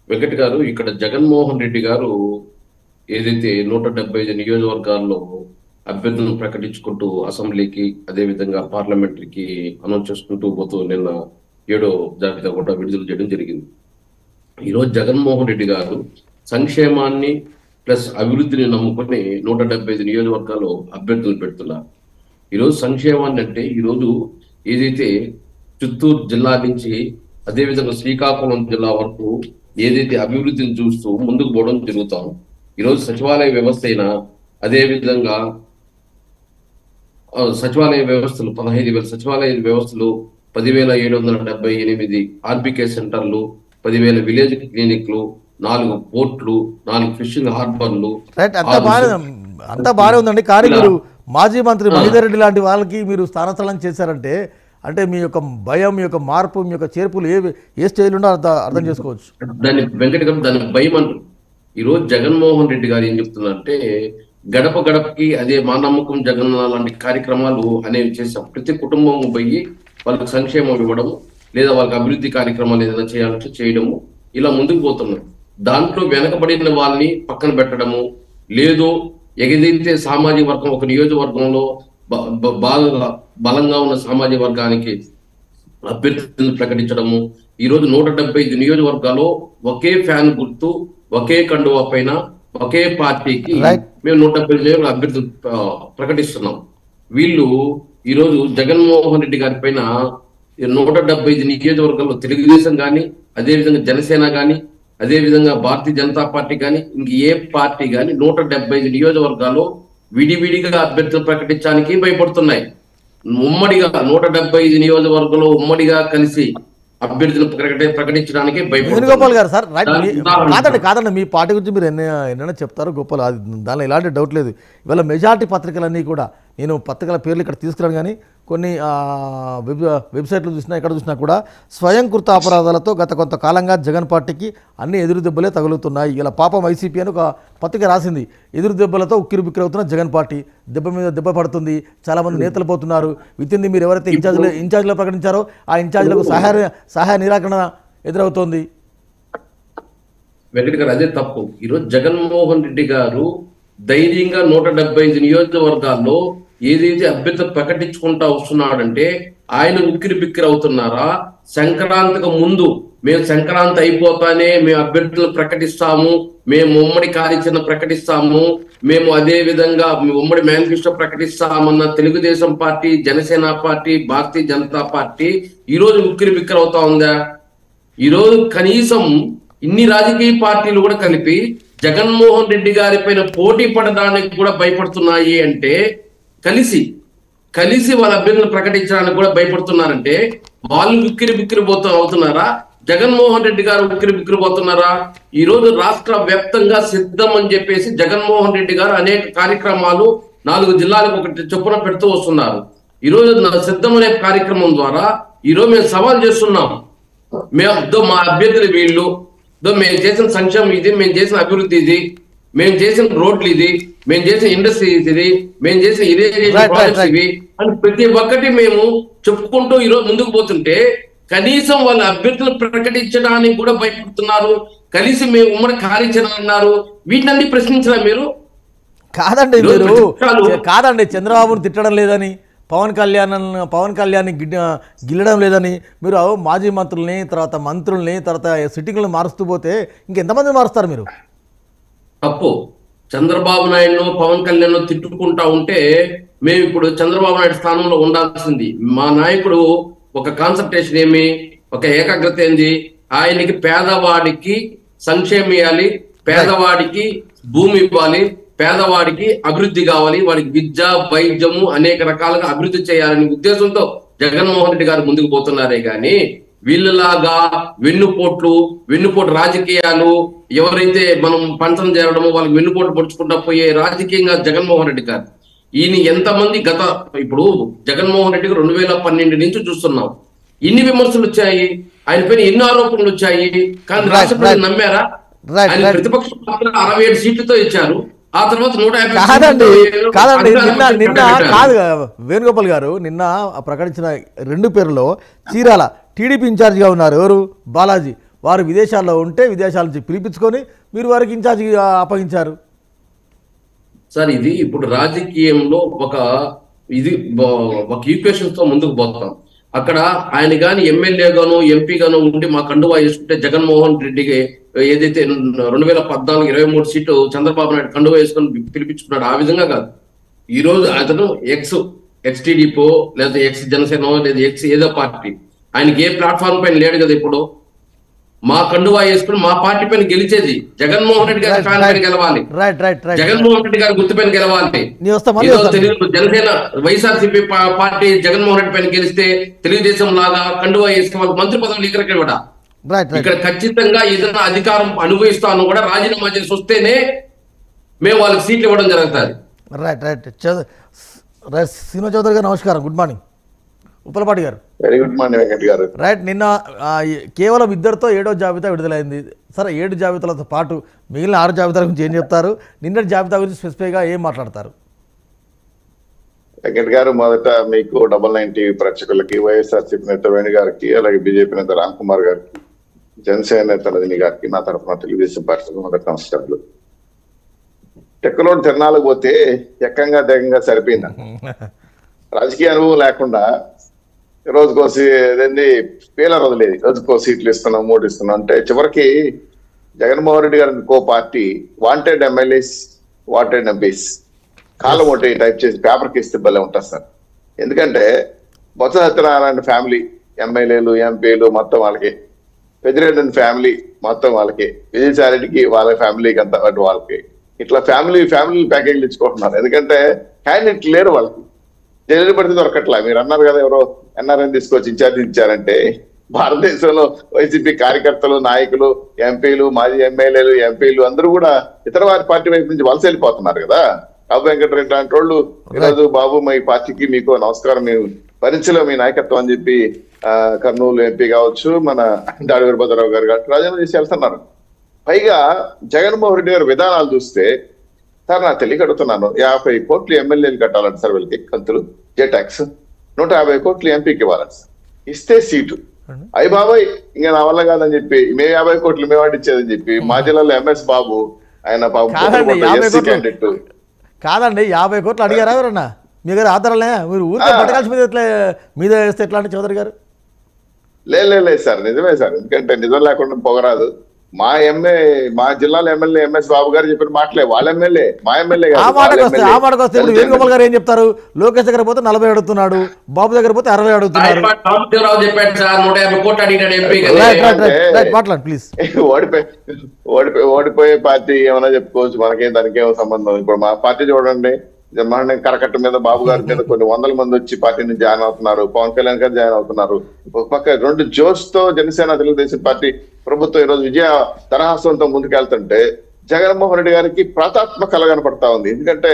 వెంకట్ గారు, ఇక్కడ జగన్మోహన్ రెడ్డి గారు ఏదైతే 175 నియోజకవర్గాల్లో అభ్యర్థులను ప్రకటించుకుంటూ అసెంబ్లీకి అదేవిధంగా పార్లమెంటరీకి అనౌన్స్ చేసుకుంటూ పోతూ నిన్న 7వ జాబితా కూడా విడుదల చేయడం జరిగింది. ఈరోజు జగన్మోహన్ రెడ్డి గారు సంక్షేమాన్ని ప్లస్ అభివృద్ధిని నమ్ముకొని 175 నియోజకవర్గాల్లో అభ్యర్థులు పెడుతున్నారు. ఈరోజు సంక్షేమాన్ని అంటే ఈరోజు ఏదైతే చిత్తూరు జిల్లా నుంచి అదేవిధంగా శ్రీకాకుళం జిల్లా వరకు ఏదైతే అభివృద్ధిని చూస్తూ ముందుకు పోవడం జరుగుతాం. ఈరోజు సచివాలయ వ్యవస్థ అయినా అదేవిధంగా సచివాలయ వ్యవస్థలు 15,000 సచివాలయ వ్యవస్థలు, 10,778 ఆర్బికే సెంటర్లు, 10,000 విలేజ్ క్లినిక్లు, 4 పోర్ట్లు, 4 ఫిషింగ్ హార్బర్లు. అంతా బాగానే ఉందండి. కానీ మీరు మాజీ మంత్రి మహేందర్ రెడ్డి లాంటి వాళ్ళకి మీరు స్థానస్థలం చేశారంటే అంటే మీ యొక్క భయం, మీ యొక్క మార్పు, మీ యొక్క చేర్పులు ఏ స్టేజ్లో ఉండో అర్థం చేసుకోవచ్చు. దాన్ని వెంకట గారు దానికి భయం అంటారు. ఈరోజు జగన్మోహన్ రెడ్డి గారు ఏం చెప్తున్నారంటే గడప గడపకి అదే మా నమ్మకం జగన్ లాంటి కార్యక్రమాలు అనేవి చేశాం. ప్రతి కుటుంబం పోయి వాళ్ళకి సంక్షేమం ఇవ్వడం లేదా వాళ్ళకి అభివృద్ధి కార్యక్రమాలు ఏదైనా చేయాలంటే చేయడము, ఇలా ముందుకు పోతున్నాం. దాంట్లో వెనకబడిన వాళ్ళని పక్కన పెట్టడము లేదు. ఏదైతే సామాజిక వర్గం ఒక నియోజకవర్గంలో బాగా బలంగా ఉన్న సామాజిక వర్గానికి అభ్యర్థులను ప్రకటించడము. ఈరోజు 175 నియోజకవర్గాల్లో ఒకే ఫ్యాన్ గుర్తు, ఒకే కండువా పైన ఒకే పార్టీకి మేము 175 అభ్యర్థులు ప్రకటిస్తున్నాం. వీళ్ళు ఈరోజు జగన్మోహన్ రెడ్డి గారి పైన 175 నియోజకవర్గాల్లో తెలుగుదేశం కానీ అదేవిధంగా జనసేన కానీ అదేవిధంగా భారతీయ జనతా పార్టీ కానీ ఇంక ఏ పార్టీ కానీ 175 నియోజకవర్గాల్లో విడివిడిగా అభ్యర్థులు ప్రకటించడానికి భయపడుతున్నాయి. ఉమ్మడిగా 175 నియోజకవర్గంలో ఉమ్మడిగా కలిసి అభ్యర్థులు ప్రకటించడానికి వేణుగోపాల్ గారు సార్ కాదండి మీ పార్టీ గురించి మీరు ఎన్నైనా చెప్తారు గోపాల్, దానిలో ఎలాంటి డౌట్ లేదు. ఇవాళ మెజార్టీ పత్రికలన్నీ కూడా నేను పత్రికల పేర్లు ఇక్కడ తీసుకురాను కానీ కొన్ని వెబ్సైట్లు చూసినా ఎక్కడ చూసినా కూడా స్వయంకృత అపరాధాలతో గత కొంతకాలంగా జగన్ పార్టీకి అన్ని ఎదురు దెబ్బలే తగులుతున్నాయి. ఇలా పాపం ఐసీపీ అని ఒక పత్రిక రాసింది. ఎదురు దెబ్బలతో ఉక్కిరి బిక్కిరి అవుతున్న జగన్ పార్టీ, దెబ్బ మీద దెబ్బ పడుతుంది, చాలామంది నేతలు పోతున్నారు. వితిన్ మీరు ఎవరైతే ఇన్ఛార్జ్లో ప్రకటించారో ఆ ఇన్ఛార్జ్లకు సహాయ నిరాకరణ ఎదురవుతోంది. వెంకట గారు అదే తప్పు. ఈరోజు జగన్మోహన్ రెడ్డి గారు ధైర్యంగా 175 నియోజకవర్గాల్లో ఏదైతే అభ్యర్థులు ప్రకటించుకుంటా వస్తున్నాడంటే ఆయన ఉక్కిరి బిక్కిరి అవుతున్నారా? సంక్రాంతికి ముందు మేము సంక్రాంతి అయిపోతానే మేము అభ్యర్థులు ప్రకటిస్తాము, మేము ఉమ్మడి కార్యాచరణ ప్రకటిస్తాము, మేము అదే విధంగా ఉమ్మడి మేనిఫెస్టో ప్రకటిస్తామన్న Telugu Desam party, Janasena party, Bharatiya Janata party ఈరోజు ఉక్కిరి బిక్కిరి అవుతా ఉందా? ఈరోజు కనీసం ఇన్ని రాజకీయ పార్టీలు కూడా కలిపి జగన్మోహన్ రెడ్డి గారి పైన పోటీ పడడానికి కూడా భయపడుతున్నాయి అంటే కలిసి వాళ్ళ అభ్యర్థులను ప్రకటించడానికి కూడా భయపడుతున్నారంటే వాళ్ళు ఉక్కిరి బిక్కిరి అవుతున్నారా? జగన్మోహన్ రెడ్డి గారు ఉక్కిరి బిక్కిరి పోతున్నారా? ఈ రోజు రాష్ట్ర వ్యాప్తంగా సిద్ధం అని చెప్పేసి జగన్మోహన్ రెడ్డి గారు అనేక కార్యక్రమాలు 4 జిల్లాలకు ఒకటి చొప్పున పెడుతూ వస్తున్నారు. ఈ రోజు సిద్ధం అనే కార్యక్రమం ద్వారా ఈ రోజు మేము సవాల్ చేస్తున్నాం. మేము మా అభ్యర్థులు వీళ్ళు, మేము చేసిన సంక్షేమం ఇది, మేము చేసిన అభివృద్ధి ఇది, మేము చేసిన రోడ్లు ఇది, మేము చేసిన ఇండస్ట్రీస్ ఇది, మేము చేసిన ఇరిగేషన్ ప్రాజెక్ట్స్ ఇవి అని ప్రతి ఒక్కటి మేము చెప్పుకుంటూ ఈరోజు ముందుకు పోతుంటే కనీసం వాళ్ళ అభ్యర్థులు ప్రకటించడానికి కూడా భయపడుతున్నారు. కలిసి మేము ఉమ్మడి కార్యాచరణ అన్నారు. వీటినన్నీ ప్రశ్నించరా మీరు? కాదండి చంద్రబాబును తిట్టడం లేదని, పవన్ కళ్యాణ్ గిల్లడం లేదని మీరు మాజీ మంత్రుల్ని తర్వాత మంత్రుల్ని తర్వాత సిట్టింగ్లను మారుస్తూ పోతే ఇంకెంతమంది మారుస్తారు మీరు? తప్పు. చంద్రబాబు నాయుడును పవన్ కళ్యాణ్ తిట్టుకుంటా ఉంటే మేము ఇప్పుడు చంద్రబాబు నాయుడు స్థానంలో ఉండాల్సింది. మా నాయకుడు ఒక కాన్సన్ట్రేషన్ ఏమి, ఒక ఏకాగ్రత ఏంది, ఆయనకి పేదవాడికి సంక్షేమం ఇవ్వాలి, పేదవాడికి భూమి ఇవ్వాలి, పేదవాడికి అభివృద్ధి కావాలి, వాడికి విద్య వైద్యము అనేక రకాలుగా అభివృద్ధి చేయాలనే ఉద్దేశంతో జగన్మోహన్ రెడ్డి గారు ముందుకు పోతున్నారే గాని వీళ్ళలాగా వెన్నుపోటు రాజకీయాలు ఎవరైతే మనం పంచం చేరడమో వాళ్ళకి వెన్నుపోటు పొడుచుకుంటా పోయే రాజకీయంగా జగన్మోహన్ రెడ్డి గారు ఈయన ఎంతమంది ఇప్పుడు జగన్మోహన్ రెడ్డికి 2012 నుంచి చూస్తున్నాం. ఇన్ని విమర్శలు వచ్చాయి, ఆయన పైన ఎన్ని ఆరోపణలు వచ్చాయి, కానీ రాష్ట్ర ప్రజలు నమ్మారా? ఆయన ప్రతిపక్ష పార్టీ 67 సీట్లతో ఇచ్చారు. ఆ తర్వాత 150. కాదండి కాదు వేణుగోపాల్ గారు నిన్న ప్రకటించిన 2 పేర్లలో చీరాల టీడీపీ ఇన్ఛార్జిగా ఉన్నారు ఎవరు? బాలాజీ. వారు విదేశాల్లో ఉంటే విదేశాల నుంచి పిలిపించుకొని మీరు వారికి ఇన్ఛార్జ్ అప్పగించారు. సార్ ఇది ఇప్పుడు రాజకీయంలో ఒక ఈక్వేషన్స్ తో ముందుకు పోతాం. అక్కడ ఆయన గాని ఎమ్మెల్యేగాను ఎంపీగాను ఉండి మా కండువా వేసుకుంటే జగన్మోహన్ రెడ్డికి ఏదైతే 2014 23 సీట్లు చంద్రబాబు నాయుడు కండువా వేసుకొని పిలిపించుకున్నాడు, ఆ విధంగా కాదు. ఈ రోజు అతను ఎక్స్ టీడీపీ లేదా ఎక్స్ జనసేన లేదా ఎక్స్ ఏదో పార్టీ, ఆయనకి ఏ ప్లాట్ఫామ్ పైన లేడు కదా. ఇప్పుడు మా కండువా వేసుకుని మా పార్టీ పైన గెలిచేది జగన్మోహన్ రెడ్డి గారి ఫ్యాన్ పైన గెలవాలి, జగన్మోహన్ రెడ్డి గారి గుర్తు పైన గెలవాలి. జనసేన వైఎస్ఆర్సీపీ పార్టీ జగన్మోహన్ రెడ్డి పైన గెలిస్తే తెలుగుదేశం లాగా కండువా వేసుకుని వాళ్ళకి మంత్రి పదవులు ఇక్కడ ఇక్కడ ఖచ్చితంగా ఏదైనా అధికారం అనుభవిస్తాను కూడా రాజీనామా చేసి వస్తేనే మేము వాళ్ళకి సీట్లు ఇవ్వడం జరుగుతుంది. శ్రీను చౌదరి గారు నమస్కారం, గుడ్ మార్నింగ్. ఉప్పలపాటి గారు వెరీ గుడ్ మార్నింగ్ వెంకట్ గారు. రైట్, నిన్న కేవలం 2తో 7వ జాబితా విడుదలైంది. సరే, 7 జాబితాలతో పాటు మిగిలిన 6 జాబితాల గురించి ఏం చెప్తారు? నిన్నటి జాబితా గురించి స్పెసిఫిక్గా ఏం మాట్లాడతారు? వెంకట్ గారు, మొదట మీకు 99 టీవీ ప్రేక్షకులకి, వైఎస్ఆర్సీపీ నేత వేణు గారికి, అలాగే బీజేపీ నేత రామ్ కుమార్ గారికి, జనసేన నేత రజనీ గారికి నా తరఫున తెలుగుదేశం పార్టీకి మొదటి నమస్కారాలు. టెక్కలోడు తిరణాలకు పోతే ఎక్కంగా దేగంగా సరిపోయింది. రాజకీయ అనుభవం లేకుండా రోజుకో స్పీలర్ వదిలేదు, రోజుకో సీట్లు ఇస్తున్నాం, 3 ఇస్తున్నాం అంటే చివరికి జగన్మోహన్ రెడ్డి గారి కో party wanted MLAs wanted MPs కాలం ఒకటి టైప్ చేసి పేపర్కి ఇస్తే భలే ఉంటుంది సార్. ఎందుకంటే బొత్స సత్యనారాయణ ఫ్యామిలీ ఎమ్మెల్యేలు ఎంపీలు మొత్తం వాళ్ళకి, పెద్దిరెడ్డి ఫ్యామిలీ మొత్తం వాళ్ళకి, విజయసాయి రెడ్డికి వాళ్ళ ఫ్యామిలీకి అంతా వాళ్ళకి, ఇట్లా ఫ్యామిలీ ప్యాకేజీలు ఇచ్చుకుంటున్నారు. ఎందుకంటే క్యాండిడేట్ లేరు వాళ్ళకి, జైలు పడితే దొరకట్లా. మీరు అన్నారు కదా ఎవరో ఎన్ఆర్ఎన్ తీసుకొచ్చి ఇన్ఛార్జ్ ఇచ్చారంటే భారతదేశంలో వైసీపీ కార్యకర్తలు, నాయకులు, ఎంపీలు, మాజీ ఎమ్మెల్యేలు, ఎంపీలు అందరూ కూడా ఇతర వారి పార్టీ వైపు నుంచి వలస వెళ్ళిపోతున్నారు కదా. బాబు వెంకటరెడ్డి లాంటి వాళ్ళు ఈరోజు బాబు మా పార్టీకి మీకు నమస్కారం, మీ పరిచయలో మీ నాయకత్వం అని చెప్పి కర్నూలు ఎంపీ కావచ్చు, మన దాడి వీరభద్రరావు గారు కావచ్చు రాజీనామా చేసి వెళ్తున్నారు. పైగా జగన్మోహన్ రెడ్డి గారి విధానాలు చూస్తే సార్ నాకు తెలియక అడుగుతున్నాను, 50 కోట్లు ఎమ్మెల్యేలు కట్టాలంట సార్ వీళ్ళకి కంతులు, జే ట్యాక్స్ 150 కోట్లు ఎంపీకి ఇవ్వాలంట సార్. ఇస్తే సీటు అయ్యి బాబాయ్ ఇంకా నా వల్ల కాదని చెప్పి మేము 50 కోట్లు మేము వాడిచ్చేదని చెప్పి మా జిల్లాలో ఎంఎస్ బాబు ఆయన క్యాండిడేట్ కాదండి, 50 కోట్లు అడిగారా ఎవరన్నా? మీ గారు ఆధారాలే మీరు ఊరికే పట్టకాల్సి మీద వేస్తే ఎట్లా అంటే చౌదరి గారు? లేదు సార్, నిజమే సార్. ఎందుకంటే నిజం లేకుండా పొగరాదు. మా జిల్లాలో ఎమ్మెల్యే ఎంఎస్ బాబు గారు చెప్పిన మాటలే వాళ్ళ ఎమ్మెల్యే, మా ఎమ్మెల్యే ఇప్పుడు వేణుగోపాల్ గారు ఏం చెప్తారు? లోకేష్ దగ్గర పోతే 40 అడుగుతున్నాడు, బాబు దగ్గర పోతే 60 అడుగుతున్నాడు. ప్లీజ్, ఓడిపోయే పార్టీ ఏమైనా చెప్పుకోవచ్చు, మనకేం దానికి ఏమో సంబంధం. ఇప్పుడు మా పార్టీ చూడండి, కరకట్ట మీద బాబు గారి మీద కొన్ని 100 మంది వచ్చి పార్టీని జాయిన్ అవుతున్నారు, పవన్ కళ్యాణ్ గారు జాయిన్ అవుతున్నారు. ఒక పక్క 2 జోష్ తో జనసేన తెలుగుదేశం పార్టీ ప్రభుత్వం ఈరోజు విజయ తరహాసంతో ముందుకెళ్తుంటే జగన్మోహన్ రెడ్డి గారికి ప్రాతాత్మక కళ కనపడతా ఉంది. ఎందుకంటే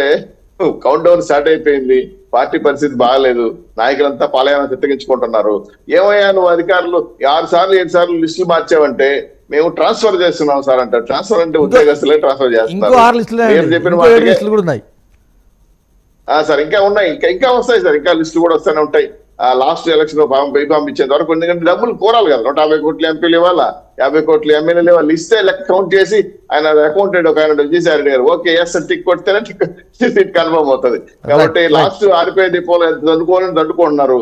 కౌంట్ డౌన్ స్టార్ట్ అయిపోయింది, పార్టీ పరిస్థితి బాగాలేదు, నాయకులంతా పాలయాన్ని చిత్తగించుకుంటున్నారు. ఏమయ్యా నువ్వు అధికారులు 6 సార్లు 7 సార్లు లిస్టులు మార్చావంటే మేము ట్రాన్స్ఫర్ చేస్తున్నాం సార్ అంటారు. ట్రాన్స్ఫర్ అంటే ఉద్యోగస్తులే ట్రాన్స్ఫర్ చేస్తున్నారు. చెప్పిన సార్ ఇంకా ఉన్నాయి, ఇంకా వస్తాయి సార్, ఇంకా లిస్టులు కూడా వస్తూనే ఉంటాయి. లాస్ట్ ఎలక్షన్ పంపించేంత వరకు, ఎందుకంటే డబ్బులు కోరాలి కదా. 150 కోట్లు ఎంపీలు ఇవ్వాలా, 50 కోట్లు ఎమ్మెల్యేలు ఇవ్వాలి. ఇస్తే లెక్క కౌంట్ చేసి ఆయన అకౌంటెంట్ ఒక ఆయన విజయసాయి రెడ్డి గారు ఓకే ఎస్ టిక్ కొడితేనే సీట్ కన్ఫర్మ్ అవుతుంది. కాబట్టి లాస్ట్ ఆరిపోయే డిపోలో దండుకుంటున్నారు.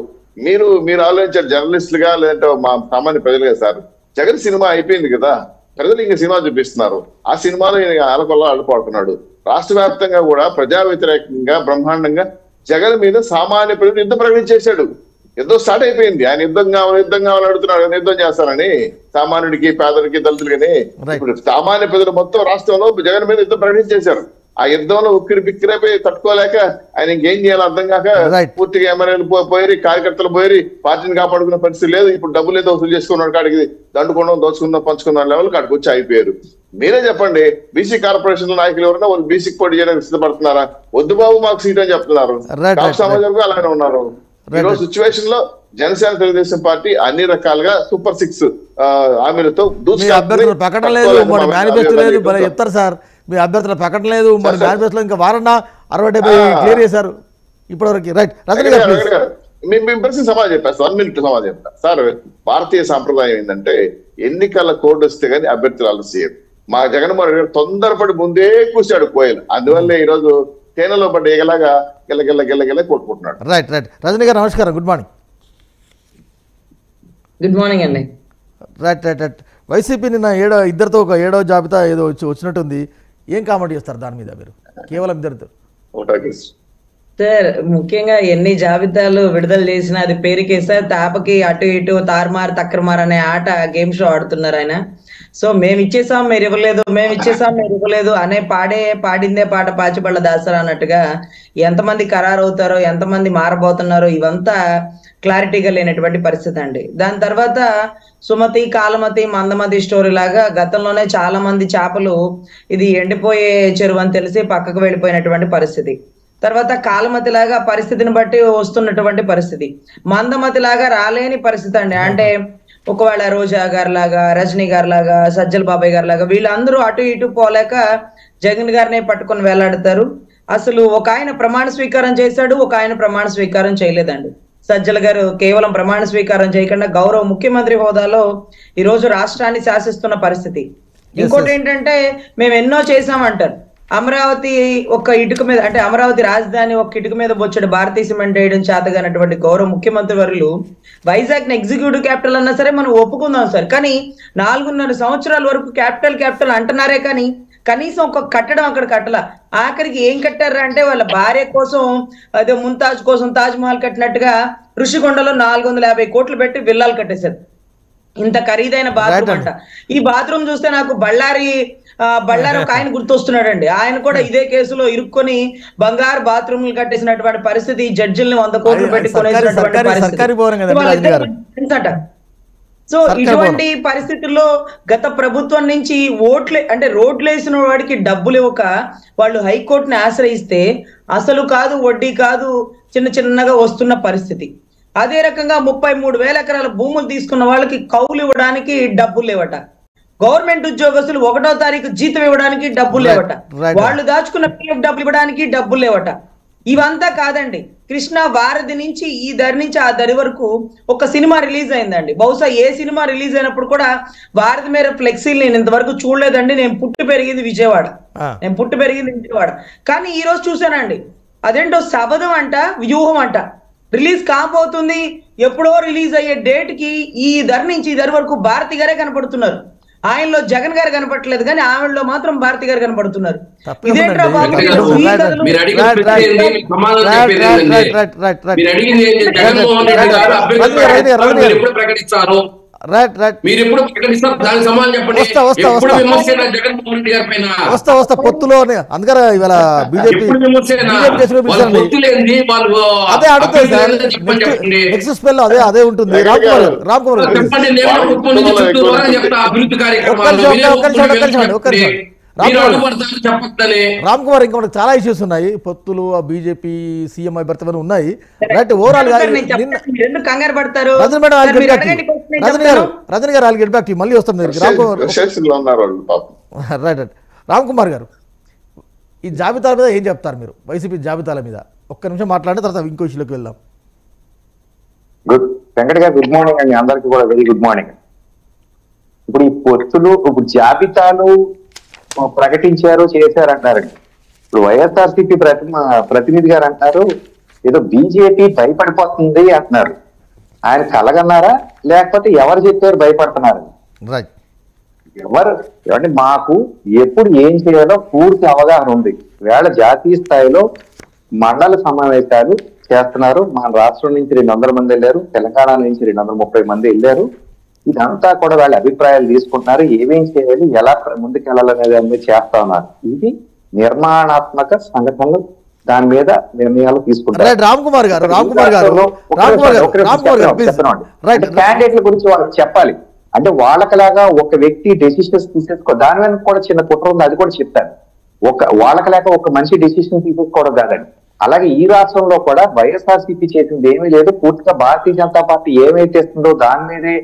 మీరు ఆలోచించారు జర్నలిస్టులుగా, లేదంటే మా సామాన్య ప్రజలుగా సార్. జగన్ సినిమా అయిపోయింది కదా, ప్రజలు ఇంకా సినిమా చూపిస్తున్నారు. ఆ సినిమాలో ఈయన ఆలకొల్లా ఆడుకుంటున్నాడు. రాష్ట్ర వ్యాప్తంగా కూడా ప్రజా వ్యతిరేకంగా బ్రహ్మాండంగా జగన్ మీద సామాన్య ప్రజలు యుద్ధం ప్రకటించేశాడు. యుద్ధం స్టార్ట్ అయిపోయింది. ఆయన యుద్ధం కావాలని అడుగుతున్నాడు, యుద్ధం చేస్తానని సామాన్యుడికి, పేదలకి, దళితులకి. ఇప్పుడు సామాన్య ప్రజలు మొత్తం రాష్ట్రంలో జగన్ మీద యుద్ధం ప్రకటించేశారు. ఆ యుద్ధంలో ఉక్కిరి బిక్కిరైపోయి తట్టుకోలేక ఆయన ఇంకేం చేయాలో అర్థం కాక పూర్తిగా ఎమ్మెల్యేలు పోయి, కార్యకర్తలు పోయి పార్టీని కాపాడుకునే పరిస్థితి లేదు. ఇప్పుడు డబ్బులు ఏదో వసూలు చేసుకున్నాడు, కాడికి దండుకోవడం, దోచుకుందాం, పంచుకున్న లెవెల్ కాడికి వచ్చి అయిపోయారు. మీరే చెప్పండి, బీసీ కార్పొరేషన్ నాయకులు ఎవరైనా వాళ్ళు బీసీకి పోటీ చేయడానికి సిద్ధపడుతున్నారా? వద్దు బాబు మాకు సీట్ అని చెప్తున్నారు. సమాజంలో అలానే ఉన్నారు. ఈరోజు సిచ్యువేషన్ లో జనసేన తెలుగుదేశం పార్టీ అన్ని రకాలుగా సూపర్ 6 హామీలతో ప్రకటన లేదు, మేనిఫెస్టో లేదు, చెప్తారు సార్. మీ అభ్యర్థుల ప్రకటన లేదు, మరి మేనిఫెస్టోలో ఇంకా వారన్నా 60-70 క్లియర్ చేశారు ఇప్పటివరకు. రైట్, రజనీ గారు మేము ప్రశ్న సమాధానం చెప్పాను. 1 minute సమాధానం చెప్తాను సార్. భారతీయ సాంప్రదాయం ఏంటంటే ఎన్నికల కోడ్ వస్తే గానీ అభ్యర్థులు అలసి చేయరు. మా జగన్మోహన్ రెడ్డి గారు తొందరపడి ముందే కూర్చాడు కోయలు. అందువల్లే ఈ రోజు తేనెలో పడ్డ ఎగలాగా గిల్ల కొట్టుకుంటున్నాడు. Right right. రజనీ గారు నమస్కారం, గుడ్ మార్నింగ్. గుడ్ మార్నింగ్ అండి. Right right right. వైసీపీ నిన్న ఇద్దరితో ఒక 7వ జాబితా ఏదో వచ్చినట్టుంది. ఏం కామెంట్ చేస్తారు దాని మీద మీరు? కేవలం ఇద్దరితో సార్, ముఖ్యంగా ఎన్ని జాబితాలు విడుదల చేసినా అది పేరుకే సార్. తాపకి అటు ఇటు తారుమారు తక్కరమారు అనే ఆట గేమ్ షో ఆడుతున్నారు ఆయన. సో మేము ఇచ్చేసాం మీరు ఇవ్వలేదు, మేము ఇచ్చేసాం మీరు ఇవ్వలేదు అనే పాడిందే పాట పాచిపళ్ళ దాసరా అన్నట్టుగా ఎంతమంది ఖరారు అవుతారో, ఎంతమంది మారబోతున్నారో ఇవంతా క్లారిటీగా లేనటువంటి పరిస్థితి అండి. దాని తర్వాత సుమతి, కాలమతి, మందమతి స్టోరీ లాగా గతంలోనే చాలా మంది చేపలు ఇది ఎండిపోయే చెరువు అని తెలిసి పక్కకు వెళ్ళిపోయినటువంటి పరిస్థితి. తర్వాత కాలమతి లాగా పరిస్థితిని బట్టి వస్తున్నటువంటి పరిస్థితి, మందమతి లాగా రాలేని పరిస్థితి అండి. అంటే ఒకవేళ రోజా గారి లాగా, రజనీ గారి లాగా, సజ్జల బాబాయ్ గారి లాగా వీళ్ళందరూ అటు ఇటు పోలేక జగన్ గారినే పట్టుకొని వేలాడతారు. అసలు ఒక ఆయన ప్రమాణ స్వీకారం చేశాడు, ఒక ఆయన ప్రమాణ స్వీకారం చేయలేదండి. సజ్జల గారు కేవలం ప్రమాణ స్వీకారం చేయకుండా గౌరవ ముఖ్యమంత్రి హోదాలో ఈ రోజు రాష్ట్రాన్ని శాసిస్తున్న పరిస్థితి. ఇంకోటి ఏంటంటే మేము ఎన్నో చేశామంటారు. అమరావతి ఒక ఇటుక మీద, అంటే అమరావతి రాజధాని ఒక ఇటుక మీద బొచ్చడు భారతీయ సిమెంట్ వేయడం చేతగానటువంటి గౌరవ ముఖ్యమంత్రి వర్యులు వైజాగ్ ని ఎగ్జిక్యూటివ్ క్యాపిటల్ అన్నా సరే మనం ఒప్పుకుందాం సార్. కానీ 4.5 సంవత్సరాల వరకు క్యాపిటల్ అంటున్నారే కానీ కనీసం ఒక కట్టడం అక్కడ కట్టల. ఆఖరికి ఏం కట్టారా అంటే వాళ్ళ భార్య కోసం, అదే ముంతాజ్ కోసం తాజ్ మహల్ కట్టినట్టుగా ఋషికొండలో 450 కోట్లు పెట్టి విల్లాలు కట్టేశారు. ఇంత ఖరీదైన బాత్రూమ్ అంట. ఈ బాత్రూమ్ చూస్తే నాకు బళ్ళారి ఒక ఆయన గుర్తొస్తున్నాడండి. ఆయన కూడా ఇదే కేసులో ఇరుక్కొని బంగారు బాత్రూమ్లు కట్టేసినటువంటి పరిస్థితి, జడ్జిల్ని 100 కోట్లు పెట్టి కొనేసినటువంటి పరిస్థితి. సో ఇటువంటి పరిస్థితుల్లో గత ప్రభుత్వం నుంచి రోడ్లు వేసిన వాడికి డబ్బులు ఇవ్వక వాళ్ళు హైకోర్టుని ఆశ్రయిస్తే అసలు కాదు వడ్డీ కాదు చిన్నగా వస్తున్న పరిస్థితి. అదే రకంగా 33,000 ఎకరాల భూములు తీసుకున్న వాళ్ళకి కౌలు ఇవ్వడానికి డబ్బులు లేవట. గవర్నమెంట్ ఉద్యోగస్తులు 1వ తారీఖు జీతం ఇవ్వడానికి డబ్బులు లేవట. వాళ్ళు దాచుకున్న పిఎఫ్ డబ్బులు ఇవ్వడానికి డబ్బులు లేవట. ఇవంతా కాదండి, కృష్ణ వారధి నుంచి ఈ దరి నుంచి ఆ దరి వరకు ఒక సినిమా రిలీజ్ అయిందండి. బహుశా ఏ సినిమా రిలీజ్ అయినప్పుడు కూడా వారధి మీద ఫ్లెక్సీలు నేను ఇంతవరకు చూడలేదండి. నేను పుట్టి పెరిగింది విజయవాడ. కానీ ఈ రోజు చూసానండి, అదేంటో శబదం అంట, వ్యూహం అంట, రిలీజ్ కాబోతుంది. ఎప్పుడో రిలీజ్ అయ్యే డేట్ కి ఈ దరి నుంచి ఈ దరి వరకు భారతి గారే కనపడుతున్నారు. ఆయనలో జగన్ గారు కనపడట్లేదు, కానీ ఆవిడలో మాత్రం భారతి గారు కనపడుతున్నారు. ఇదేంట్రా బాబు? ప్రకటిస్తారు మీరు ఎప్పుడు ప్రకటిస్తారు? దానికి సమాధానం చెప్పండి. వస్తా పొత్తులో అందుకని ఇవాళ బీజేపీ అదే అడుగుతుంది సార్. నెక్స్ట్ స్పెల్ అదే ఉంటుంది. రామ్ కుమార్ ఇంకా మనకు చాలా ఇష్యూస్ ఉన్నాయి. పొత్తులు, బీజేపీ సీఎం అభ్యర్థి ఉన్నాయి. రైట్, ఓవరాల్ గా రజనీ గారు గెట్ బ్యాక్ టు మళ్ళీ వస్తాం. Right right. రామ్ కుమార్ గారు, ఈ జాబితాల మీద ఏం చెప్తారు మీరు? వైసీపీ జాబితాల మీద ఒక్క నిమిషం మాట్లాడిన తర్వాత ఇంకో ఇష్యూలోకి వెళ్దాం. వెంకట గారు గుడ్ మార్నింగ్ అండి. అందరికీ కూడా వెరీ గుడ్ మార్నింగ్. ఇప్పుడు ఈ పొత్తులు, ఇప్పుడు జాబితాలు ప్రకటించారు, చేశారు అంటారండి. ఇప్పుడు వైఎస్ఆర్సీపీ ప్రతినిధి గారు అంటారు ఏదో బీజేపీ భయపడిపోతుంది అంటున్నారు. ఆయన కలగన్నారా లేకపోతే ఎవరు చెప్పారు భయపడుతున్నారు? ఏమంటే మాకు ఎప్పుడు ఏం చేయాలో పూర్తి అవగాహన ఉంది. వేళ జాతీయ స్థాయిలో మండల సమావేశాలు చేస్తున్నారు. మన రాష్ట్రం నుంచి 200 మంది వెళ్ళారు, తెలంగాణ నుంచి 230 మంది వెళ్ళారు. ఇదంతా కూడా వాళ్ళ అభిప్రాయాలు తీసుకుంటున్నారు. ఏమేం చేయాలి, ఎలా ముందుకెళ్ళాలనేది అనేది చేస్తా ఉన్నారు. ఇది నిర్మాణాత్మక సంఘటనలు, దాని మీద నిర్ణయాలు తీసుకుంటారు. క్యాండిడేట్ల గురించి వాళ్ళకి చెప్పాలి. అంటే వాళ్ళకలాగా ఒక వ్యక్తి డెసిషన్స్ తీసేసుకో, దాని మీద కూడా చిన్న కుట్ర ఉంది, అది కూడా చెప్తారు. వాళ్ళకలాగా ఒక మనిషి డెసిషన్ తీసేసుకోవడం కాదండి. అలాగే ఈ రాష్ట్రంలో కూడా వైఎస్ఆర్సీపీ చేసింది ఏమీ లేదు. పూర్తిగా భారతీయ జనతా పార్టీ ఏమైతే ఇస్తుందో దాని మీదే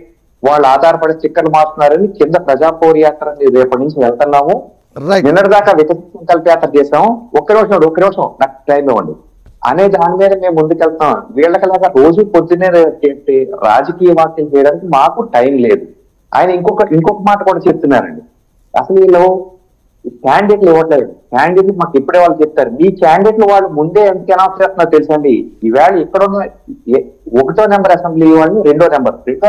వాళ్ళు ఆధారపడి స్టిక్కర్లు మార్చున్నారని కింద ప్రజాపౌర యాత్ర రేపటి నుంచి వెళ్తున్నాము. నిన్నటిదాకా వికసిత సంకల్ప యాత్ర చేసాము. ఒక్క నిమిషం నాకు టైం ఇవ్వండి. అనే దాని మీద మేము ముందుకెళ్తాం. వీళ్ళకలాగా రోజు పొద్దున్నే రాజకీయ వ్యాఖ్యలు చేయడానికి మాకు టైం లేదు. ఆయన ఇంకొక మాట కూడా చెప్తున్నారండి, అసలు వీళ్ళు క్యాండిడేట్లు ఇవ్వట్లేదు, క్యాండిడేట్లు మాకు ఇప్పుడే వాళ్ళు చెప్తారు. మీ క్యాండిడేట్లు వాళ్ళు ముందే ఎందుకు అనౌన్స్ చేస్తున్నారు తెలుసండి. ఈవేళ ఇక్కడ ఉన్న 1వ నెంబర్ అసెంబ్లీ వాళ్ళని 2వ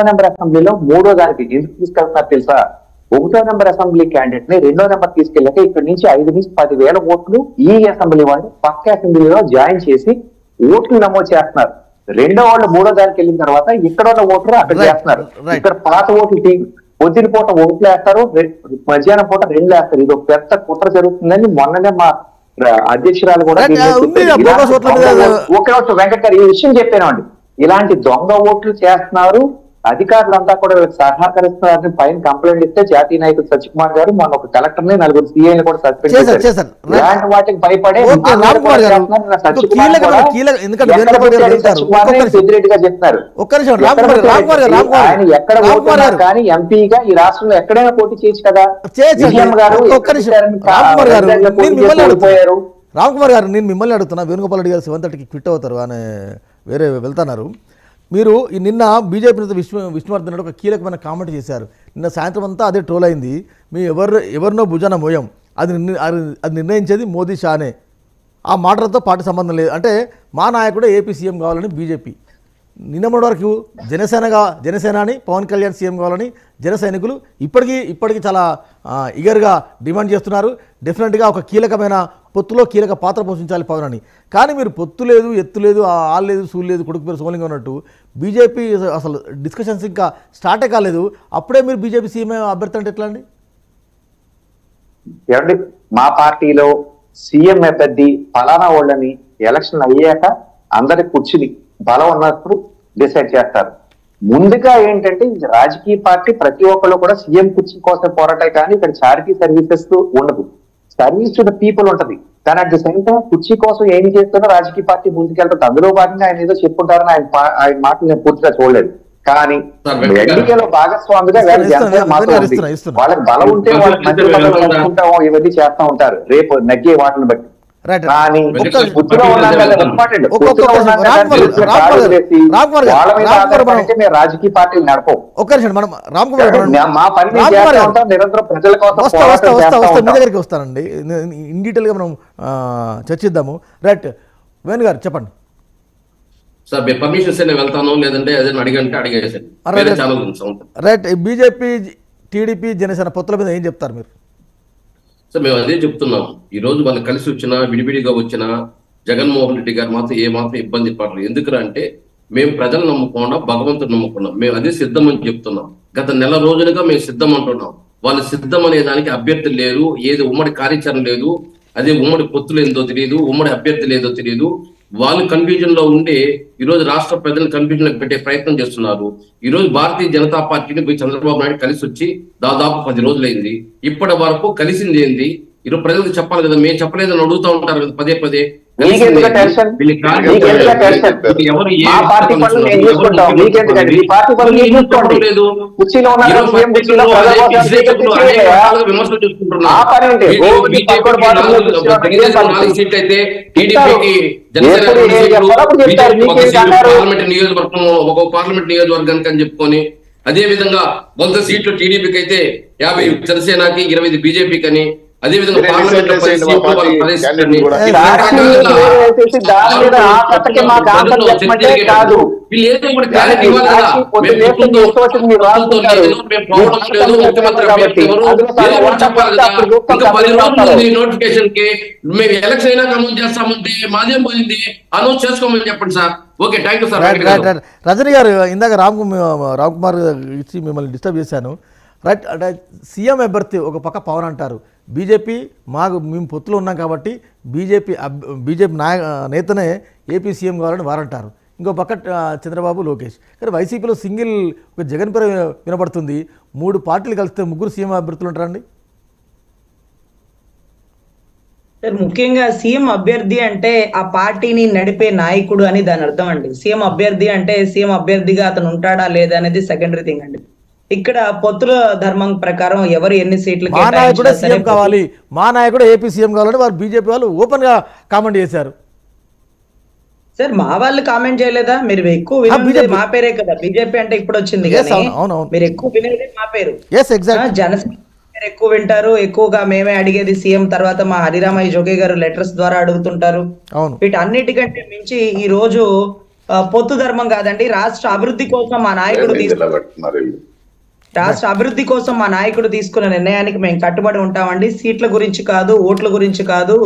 నెంబర్ అసెంబ్లీలో 3వ దానికి ఎందుకు తీసుకెళ్తున్నారు తెలుసా? 1వ నెంబర్ అసెంబ్లీ క్యాండిడేట్ ని 2వ నెంబర్ తీసుకెళ్ళాక ఇక్కడ నుంచి 5 నుంచి 10,000 ఓట్లు ఈ అసెంబ్లీ వాళ్ళు పక్క అసెంబ్లీలో జాయిన్ చేసి ఓట్లు నమోదు చేస్తున్నారు. 2వ వాళ్ళు 3వ దానికి వెళ్ళిన తర్వాత ఇక్కడ ఉన్న ఓట్లు అక్కడ చేస్తున్నారు. ఇక్కడ పాత ఓట్లు పొద్దున పూట ఓట్లు వేస్తారు, మధ్యాహ్నం పూట 2 వేస్తారు. ఇది ఒక పెద్ద కుట్ర జరుగుతుందని మొన్ననే మా అధ్యక్షురాలు కూడా ఒకే వెంకట్ గారు ఈ విషయం చెప్పానండి. ఇలాంటి దొంగ ఓట్లు చేస్తున్నారు, అధికారులంతా కూడా సహకరిస్తున్నారని పైన కంప్లైంట్ ఇస్తే జాతీయ నాయకుడు సత్యకుమార్ గారు మొన్న ఒక కలెక్టర్ ని 4 సీఐని కూడా సస్పెండ్ చేశారు. ఇలాంటి వాటికి భయపడే పెద్దిరెడ్డిగా చెప్తున్నారు. ఆయన ఎక్కడ ఓటున్నారు కానీ ఎంపీగా ఈ రాష్ట్రంలో ఎక్కడైనా పోటీ చేయొచ్చు కదా. పోయారు. రామ్ కుమార్ గారు, నేను మిమ్మల్ని అడుగుతున్నా, వేణుగోపాల్ రెడ్డి గారు 7:30కి క్విట్ అవుతారు అని వేరే వెళ్తున్నారు. మీరు నిన్న బీజేపీ నేత విష్ణువర్ధన్ ఒక కీలకమైన కామెంట్ చేశారు. నిన్న సాయంత్రం అంతా అదే ట్రోల్ అయింది. మీ ఎవరినో భుజాన మోయం, అది నిర్ణయించేది మోదీ షానే. ఆ మాటలతో పార్టీ సంబంధం లేదు అంటే మా నాయకుడే ఏపీ సీఎం కావాలని బీజేపీ, నిన్న మొన్నటి వరకు జనసేనాని పవన్ కళ్యాణ్ సీఎం కావాలని జన సైనికులు ఇప్పటికీ చాలా ఇగర్గా డిమాండ్ చేస్తున్నారు. డెఫినెట్గా ఒక కీలకమైన పొత్తులో కీలక పాత్ర పోషించాలి పవన్ అని. కానీ మీరు పొత్తు లేదు, ఎత్తు లేదు, ఆళ్ళు లేదు, సూలు లేదు, కొడుకు పేరు సోమలింగం ఉన్నట్టు బీజేపీ అసలు డిస్కషన్స్ ఇంకా స్టార్టే కాలేదు, అప్పుడే మీరు బీజేపీ సీఎం అభ్యర్థి అంటే ఎట్లా అండి? ఏమండి, మా పార్టీలో సీఎం అభ్యర్థి ఫలానా వాళ్ళని ఎలక్షన్ అయ్యాక అందరి కూర్చుని బలం ఉన్నప్పుడు డిసైడ్ చేస్తారు. ముందుగా ఏంటంటే రాజకీయ పార్టీ ప్రతి ఒక్కళ్ళు కూడా సీఎం కుర్చీ కోసం పోరాటే కానీ ఇక్కడ చారిటీ సర్వీసెస్ ఉండదు, సర్వీస్ టు ద పీపుల్ ఉంటది. కానీ అట్ ద సేమ్ టైం కుర్చీ కోసం ఏం చేస్తున్నా రాజకీయ పార్టీ ముందుకెళ్తుంది. అందులో భాగంగా ఆయన ఏదో చెప్పుకుంటారని ఆయన మాటలు నేను పూర్తిగా చూడలేదు. కానీ ఎన్నికలో భాగస్వామిగా వాళ్ళకి బలం ఉంటే వాళ్ళకి మంత్రి పదవులు అనుకుంటాం, ఇవన్నీ చేస్తా ఉంటారు రేపు నగ్గే వాటిని బట్టి. కానీ రాజకీయ పార్టీలు నడపం. మా పని నిరంతరం ప్రజల కోసం మీ దగ్గరికి వస్తానండి, ఇన్ డీటెయిల్ గా మనం చర్చిద్దాము. రైట్, వేణు గారు చెప్పండి. సార్ పర్మిషన్ నేను వెళ్తాను, లేదంటే ఏదైనా అడిగంటే అడిగేసాను. రైట్, బీజేపీ టీడీపీ జనసేన పొత్తుల మీద ఏం చెప్తారు మీరు? సార్ మేము అదే చెప్తున్నాం, ఈ రోజు వాళ్ళు కలిసి వచ్చినా విడివిడిగా వచ్చినా జగన్మోహన్ రెడ్డి గారు మాత్రం ఏమాత్రం ఇబ్బంది పడలేదు. ఎందుకంటే మేము ప్రజలు నమ్ముకుండా భగవంతుడు నమ్ముకున్నాం, మేము అదే సిద్ధం అని చెప్తున్నాం. గత నెల రోజులుగా మేము సిద్ధం అంటున్నాం. వాళ్ళు సిద్ధం అనే దానికి అభ్యర్థులు లేరు, ఏది ఉమ్మడి కార్యాచరణ లేదు, అదే ఉమ్మడి పొత్తులు ఏందో తెలియదు, ఉమ్మడి అభ్యర్థులు ఏదో తెలియదు. వాళ్ళు కన్ఫ్యూజన్ లో ఉండి ఈ రోజు రాష్ట్ర ప్రజలను కన్ఫ్యూజన్ లో పెట్టే ప్రయత్నం చేస్తున్నారు. ఈ రోజు భారతీయ జనతా పార్టీని పోయి చంద్రబాబు నాయుడు కలిసి వచ్చి దాదాపు 10 రోజులైంది. ఇప్పటి వరకు కలిసింది ఏంది? ఈరోజు ప్రజలకు చెప్పాలి కదా, మేము చెప్పలేదని అడుగుతూ ఉంటారు కదా పదే పదే. సీట్లు అయితే టీడీపీకి పార్లమెంట్ నియోజకవర్గం ఒక్కొక్క పార్లమెంట్ నియోజకవర్గానికి అని చెప్పుకొని, అదే విధంగా 100 సీట్లు టీడీపీకి అయితే 50 జనసేనకి 25 బీజేపీకి అని, అదే విధంగా పార్లమెంట్ లో నోటిఫికేషన్ కి మేము ఎలక్షన్ అయినా అనౌన్స్ చేస్తామంటే మాదేం పోయింది, అనౌన్స్ చేసుకోమని చెప్పండి sir. Okay, thank you sir. Rajini garu, ఇందాక రామ్ కుమార్ ఇచ్చి మిమ్మల్ని డిస్టర్బ్ చేశాను. రైట్, అంటే సీఎం అభ్యర్థి ఒక పక్క పవన్ అంటారు, బీజేపీ మేము పొత్తులో ఉన్నాం కాబట్టి బీజేపీ నేతనే ఏపీ సీఎం కావాలని వారంటారు. ఇంకో పక్క చంద్రబాబు, లోకేష్. కానీ వైసీపీలో సింగిల్ ఒక జగన్ పేరు వినపడుతుంది. 3 పార్టీలు కలిస్తే 3 సీఎం అభ్యర్థులు ఉంటారండి. సార్, ముఖ్యంగా సీఎం అభ్యర్థి అంటే ఆ పార్టీని నడిపే నాయకుడు అని దాని అర్థం అండి. సీఎం అభ్యర్థి అంటే సీఎం అభ్యర్థిగా అతను ఉంటాడా లేదా అనేది సెకండరీ థింగ్ అండి. ఇక్కడ పొత్తుల ధర్మం ప్రకారం ఎవరు ఎన్ని సీట్లు కావాలి, మా నాయకుడు ఏపీ సీఎం కావాలని వారు బీజేపీ వాళ్ళు ఓపెన్ గా కామెంట్ చేశారు. సార్ మా వాళ్ళు కామెంట్ చేయలేదా? మీరు ఎక్కువ వినేది BJP. మా పేరే కదా, బీజేపీ అంటే ఇప్పుడు వచ్చింది Yes, కానీ అవును. మీరు ఎక్కువ వినేది మా పేరు. ఎగ్జాక్ట్. జనసేన పేరు ఎక్కువ వింటారు, ఎక్కువగా మేమే అడిగేది సీఎం, తర్వాత మా హరిరామయ్య జోగే గారు లెటర్స్ ద్వారా అడుగుతుంటారు. అవును. వీటన్నిటికంటే మించి ఈ రోజు పొత్తు ధర్మం కాదండి, రాష్ట్ర అభివృద్ధి కోసం మా నాయకుడు తీసుకున్న నిర్ణయానికి మేము కట్టుబడి ఉంటామండి. సీట్ల గురించి కాదు, ఓట్ల గురించి కాదు,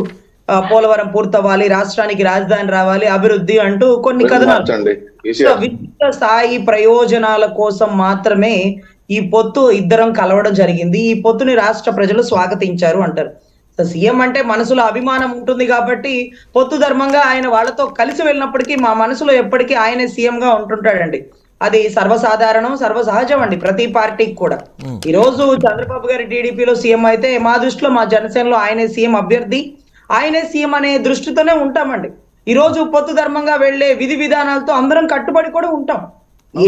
పోలవరం పూర్తవ్వాలి, రాష్ట్రానికి రాజధాని రావాలి, అభివృద్ధి అంటూ కొన్ని కథనాలు విస్తృత స్థాయి ప్రయోజనాల కోసం మాత్రమే ఈ పొత్తు ఇద్దరం కలవడం జరిగింది. ఈ పొత్తుని రాష్ట్ర ప్రజలు స్వాగతించారు అంటారు. సీఎం అంటే మనసులో అభిమానం ఉంటుంది కాబట్టి పొత్తు ధర్మంగా ఆయన వాళ్ళతో కలిసి వెళ్ళినప్పటికీ మా మనసులో ఎప్పటికీ ఆయనే సీఎం గా ఉంటుంటాడండి. అది సర్వసాధారణం, సర్వసహజం అండి ప్రతి పార్టీకి కూడా. ఈ రోజు చంద్రబాబు గారి టీడీపీలో సీఎం అయితే మా దృష్టిలో మా జనసేనలో ఆయనే సీఎం అభ్యర్థి, ఆయనే సీఎం అనే దృష్టితోనే ఉంటామండి. ఈ రోజు పొత్తు ధర్మంగా వెళ్లే విధి విధానాలతో అందరం కట్టుబడి కూడా ఉంటాం.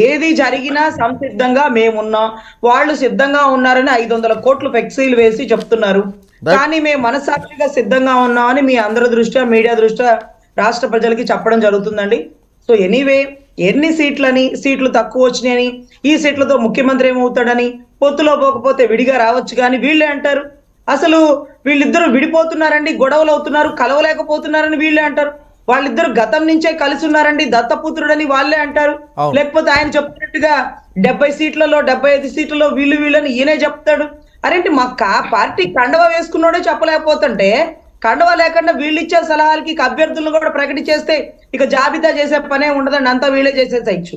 ఏది జరిగినా సంసిద్ధంగా మేమున్నాం, వాళ్ళు సిద్ధంగా ఉన్నారని 500 కోట్లు ఫ్లెక్సీలు వేసి చెప్తున్నారు. కానీ మేము మనసాక్షిగా సిద్ధంగా ఉన్నామని మీ అందరి దృష్ట్యా, మీడియా దృష్ట్యా రాష్ట్ర ప్రజలకి చెప్పడం జరుగుతుందండి. సో ఎనీవే, ఎన్ని సీట్లు తక్కువ వచ్చినాయని, ఈ సీట్లతో ముఖ్యమంత్రి ఏమవుతాడని, పొత్తులో పోకపోతే విడిగా రావచ్చు కానీ వీళ్ళే అంటారు. అసలు వీళ్ళిద్దరూ విడిపోతున్నారండి, గొడవలు అవుతున్నారు, కలవలేకపోతున్నారని వీళ్ళే అంటారు. వాళ్ళిద్దరు గతం నుంచే కలిసి ఉన్నారండి, దత్తపుత్రుడని వాళ్ళే అంటారు. లేకపోతే ఆయన చెప్తున్నట్టుగా 70 సీట్లలో 75 సీట్లలో వీళ్ళని ఈయనే చెప్తాడు. అరేంటి మా పార్టీ కండవ వేసుకున్నాడే చెప్పలేకపోతుంటే, కండవ లేకుండా వీళ్ళు ఇచ్చే సలహాలకి అభ్యర్థులను కూడా ప్రకటించేస్తే ఇక జాబితా చేసే పనే ఉండదండి, అంతా వీళ్ళే చేసేసచ్చు.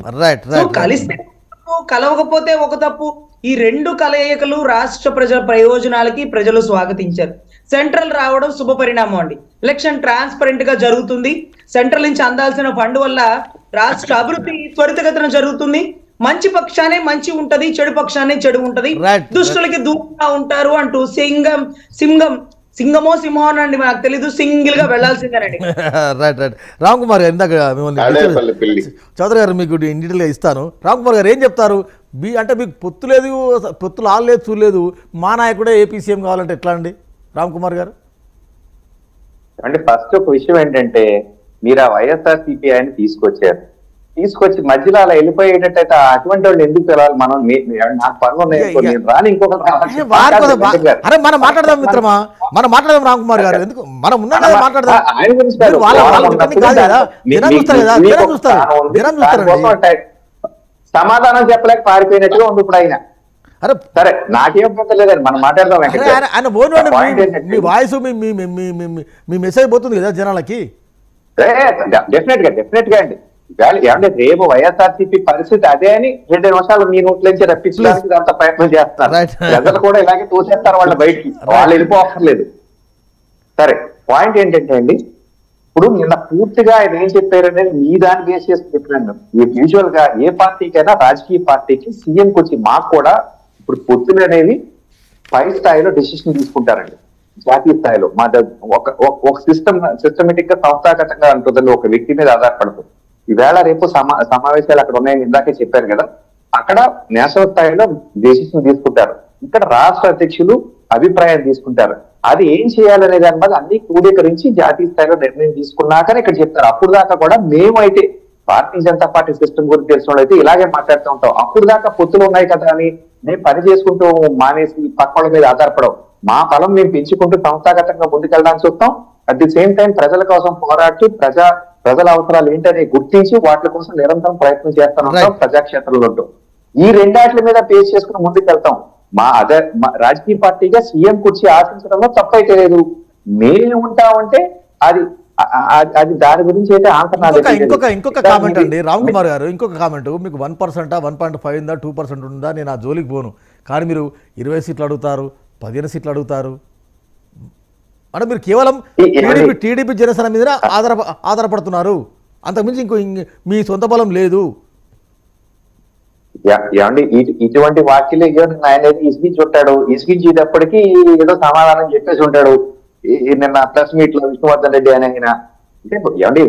కలిస్తే కలవకపోతే ఒక తప్పు. ఈ రెండు కలయికలు రాష్ట్ర ప్రజల ప్రయోజనాలకి ప్రజలు స్వాగతించారు. సెంట్రల్ రావడం శుభ పరిణామం అండి. ఎలక్షన్ ట్రాన్స్పరెంట్ గా జరుగుతుంది. సెంట్రల్ నుంచి అందాల్సిన ఫండ్ వల్ల రాష్ట్ర అభివృద్ధి త్వరితగతిన జరుగుతుంది. మంచి పక్షానే మంచి ఉంటది, చెడు పక్షానే చెడు ఉంటది, దుష్టులకి దూరంగా ఉంటారు అంటూ సింగమో సింహం అండి నాకు తెలీదు, సింగిల్ గా వెళ్లాల్సిందేనండి. రైట్. రామ్ కుమార్ గారు, ఇందాక చౌదరి గారు మీకు డీటెయిల్ గా ఇస్తాను. రామ్ కుమార్ గారు ఏం చెప్తారు? అంటే మీకు పొత్తు లేదు, పొత్తులు ఆడలేదు, చూడలేదు, మా నాయకుడే ఏపీ సీఎం కావాలంటే ఎట్లా అండి రామ్ కుమార్ గారు? అంటే ఫస్ట్ ఒక విషయం ఏంటంటే, మీరు ఆ వైఎస్ఆర్సీపీ ఆయన తీసుకొచ్చి మధ్యలో అలా వెళ్ళిపోయేటట్టయితే అటువంటి వాళ్ళు ఎందుకు పిలవాలి? మనం నాకు పనులు ఉన్నాయి, రాని ఇంకొకరు అరే మనం మాట్లాడదాం మిత్రమా, మనం మాట్లాడదాం రామ్ కుమార్ గారు, ఎందుకు మనం ఉన్నాం కదా మాట్లాడదాం. ఆయన గురించి సమాధానం చెప్పలేక పారిపోయినట్టుగా ఉంది ఇప్పుడు ఆయన. అరే సరే, నాకేం అభ్యంతరం లేదండి, మనం మాట్లాడదాం. మీ వాయిస్ మీ మెసేజ్ పోతుంది కదా జనాలకి. డెఫినెట్ గా అండి. ఏమంటే రేపు వైఎస్ఆర్సీపీ పరిస్థితి అదే అని 2 నిమిషాలు మీ నోట్ల నుంచి రప్పించడానికి అంత ప్రయత్నం చేస్తున్నారు. ప్రజలు కూడా ఇలాగే తోసేస్తారు వాళ్ళ బయటికి, వాళ్ళు వెళ్ళిపోక్కర్లేదు. సరే, పాయింట్ ఏంటంటే అండి, ఇప్పుడు నిన్న పూర్తిగా ఆయన ఏం చెప్పారనేది మీ దాన్ని బేస్ చేసి చెప్పినాను. యూజువల్ గా ఏ పార్టీకైనా, రాజకీయ పార్టీకి సీఎంకి వచ్చి మాకు కూడా ఇప్పుడు పొత్తులు అనేవి పై స్థాయిలో డెసిషన్ తీసుకుంటారండి. జాతీయ స్థాయిలో మా ఒక సిస్టమేటిక్ గా సంస్థాగతంగా ఉంటుందండి, ఒక వ్యక్తి మీద ఆధారపడుతుంది. ఈవేళ రేపు సమావేశాలు అక్కడ ఉన్నాయని ఇందాకే చెప్పారు కదా, అక్కడ నేషనల్ స్థాయిలో డెసిషన్ తీసుకుంటారు. ఇక్కడ రాష్ట్ర అధ్యక్షులు అభిప్రాయం తీసుకుంటారు. అది ఏం చేయాలనే దాని మీద అన్ని క్రోడీకరించి జాతీయ స్థాయిలో నిర్ణయం తీసుకున్నాకనే ఇక్కడ చెప్తారు. అప్పుడు దాకా కూడా మేమైతే భారతీయ జనతా పార్టీ సిస్టమ్ గురించి తెలిసిన వాళ్ళు అయితే ఇలాగే మాట్లాడుతూ ఉంటాం. అప్పుడు దాకా పొత్తులు ఉన్నాయి కదా అని మేము పని చేసుకుంటూ మానేసి పక్కల మీద ఆధారపడవు. మా ఫలం మేము పెంచుకుంటూ సంస్థాగతంగా ముందుకెళ్ళడానికి చూస్తాం. అట్ ది సేమ్ టైం ప్రజల కోసం పోరాడుతూ ప్రజల అవసరాలు ఏంటనే గుర్తించి వాటి కోసం నిరంతరం ప్రయత్నం చేస్తాను ప్రజాక్షేత్రంలో ఉంటాం. ఈ రెండాట్ల మీద బేస్ చేసుకుని ముందుకెళ్తాం. మా రాజకీయ పార్టీగా సీఎం కుర్చీ ఆశించడంలో తప్పైతే లేదు. మేము ఉంటామంటే అది దాని గురించి అయితే ఇంకొక కామెంట్ అండి రామ్ కుమార్ గారు, ఇంకొక కామెంట్. మీకు 1%, 1.5 ఉందా, 2% ఉందా, నేను ఆ జోలికి పోను. కానీ మీరు 20 సీట్లు అడుగుతారు, 15 సీట్లు అడుగుతారు. అంటే మీరు కేవలం టీడీపీ జనసేన మీద ఆధారపడుతున్నారు, అంతకుమించి మీ సొంత బలం లేదు. ఏమండి, ఇటువంటి వాక్యలు ఆయన ఇసుగించుంటాడు. ఇసుగించేటప్పటికీ ఏదో సమాధానం చెప్పేసి ఉంటాడు. నిన్న ప్రెస్ మీట్ లో విష్ణువర్ధన్ రెడ్డి అని ఆయన అంటే, ఏమండి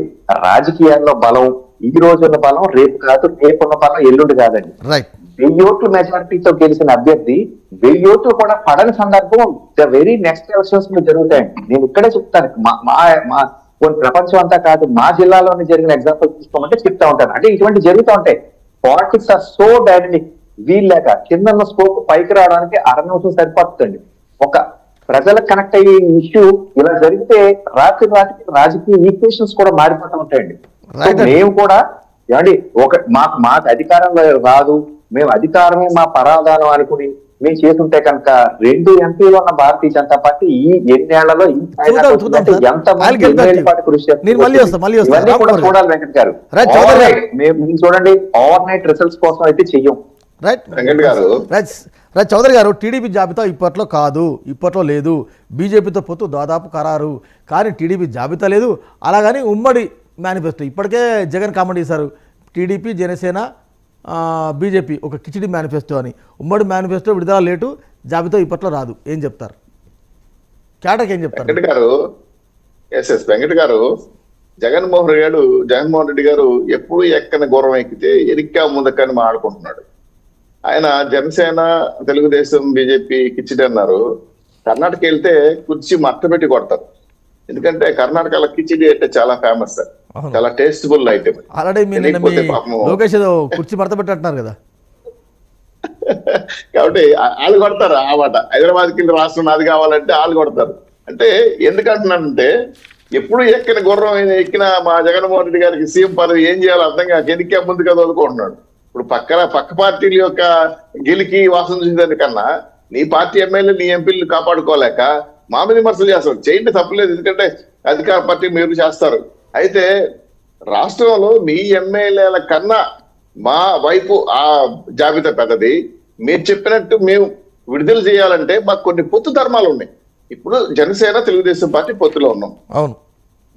రాజకీయాల్లో బలం ఈ రోజున్న బలం రేపు కాదు, రేపున్న బలం ఎల్లుండి కాదండి. 1000 ఓట్లు మెజారిటీతో గెలిచిన అభ్యర్థి 1000 ఓట్లు కూడా పడని సందర్భం ద వెరీ నెక్స్ట్ ఎలక్షన్స్ లో జరుగుతాయండి. నేను ఇక్కడే చెప్తాను, కొన్ని ప్రపంచం అంతా కాదు, మా జిల్లాలోనే జరిగిన ఎగ్జాంపుల్ తీసుకోమంటే చెప్తా ఉంటాను. అంటే ఇటువంటి జరుగుతూ ఉంటాయి. Politics are so dynamic. వీళ్ళక కింద స్కోప్ పైకి రావడానికి 6 నిమిషం సరిపోతుందండి. ఒక ప్రజలకు కనెక్ట్ అయ్యే ఇష్యూ ఇలా జరిగితే రాత్రికి రాజకీయ ఈక్వేషన్స్ కూడా మారిపోతూ ఉంటాయండి. మేము కూడా ఏమండి మాకు అధికారం రాదు, మేము అధికారమే మా పరాధానం అనుకుని మేము చేస్తుంటే కనుక 2 ఎంపీలు ఉన్న భారతీయ జనతా పార్టీ ఈ ఎన్నేళ్లలో చూడాలి వెంకట్ గారు. మేము చూడండి ఓవర్ నైట్ రిజల్ట్స్ కోసం అయితే చెయ్యం. చౌదరి గారు, టీడీపీ జాబితా ఇప్పట్లో కాదు, ఇప్పట్లో లేదు, బీజేపీతో పొత్తు దాదాపు ఖరారు, కానీ టీడీపీ జాబితా లేదు. అలాగని ఉమ్మడి మేనిఫెస్టో ఇప్పటికే జగన్ కామెంట్ చేశారు, టీడీపీ జనసేన బీజేపీ ఒక కిచిడి మేనిఫెస్టో అని. ఉమ్మడి మేనిఫెస్టో విడుదల లేటు, జాబితా ఇప్పట్లో రాదు. ఏం చెప్తారు? కేటకి ఏం చెప్తారు? వెంకట్ గారు, జగన్మోహన్ రెడ్డి గారు ఎప్పుడు ఎక్కని గుర్రం ఎక్కితే ఎరిక్కా ముందక్కని మాట్లాడుకుంటున్నాడు. ఆయన జనసేన, తెలుగుదేశం, బీజేపీ కిచిడి అన్నారు. కర్ణాటక వెళ్తే కుర్చీ మట్టబెట్టి కొడతారు. ఎందుకంటే కర్ణాటకలో కిచిడి అంటే చాలా ఫేమస్ సార్, చాలా టేస్ట్ఫుల్ ఐటమ్. లోకేష్ కుర్చీ మడత పెట్టంటున్నారు కదా, కాబట్టి వాళ్ళు కొడతారు ఆ మాట. హైదరాబాద్కి వెళ్ళి రాష్ట్రం నాది కావాలంటే వాళ్ళు కొడతారు. అంటే ఎందుకంటున్నానంటే ఎప్పుడు ఎక్కిన గుర్రం ఎక్కిన మా జగన్మోహన్ రెడ్డి గారికి సీఎం పదవి ఏం చేయాలో అర్థం కాక ఎన్నికే ముందు కదా వదులుకుంటున్నాడు. ఇప్పుడు పక్క పార్టీల యొక్క గెలికి వాసన చూసేదానికన్నా నీ పార్టీ ఎమ్మెల్యే నీ ఎంపీలు కాపాడుకోలేక మా మీద విమర్శలు చేస్తారు. చేయండి, తప్పలేదు, ఎందుకంటే అధికార పార్టీ మీరు చేస్తారు. అయితే రాష్ట్రంలో మీ ఎమ్మెల్యేల కన్నా మా వైపు ఆ జాబితా పెద్దది. మీరు చెప్పినట్టు మేము విడుదల చేయాలంటే మాకు కొన్ని పొత్తు ధర్మాలు ఉన్నాయి. ఇప్పుడు జనసేన, తెలుగుదేశం పార్టీ పొత్తులో ఉన్నాం.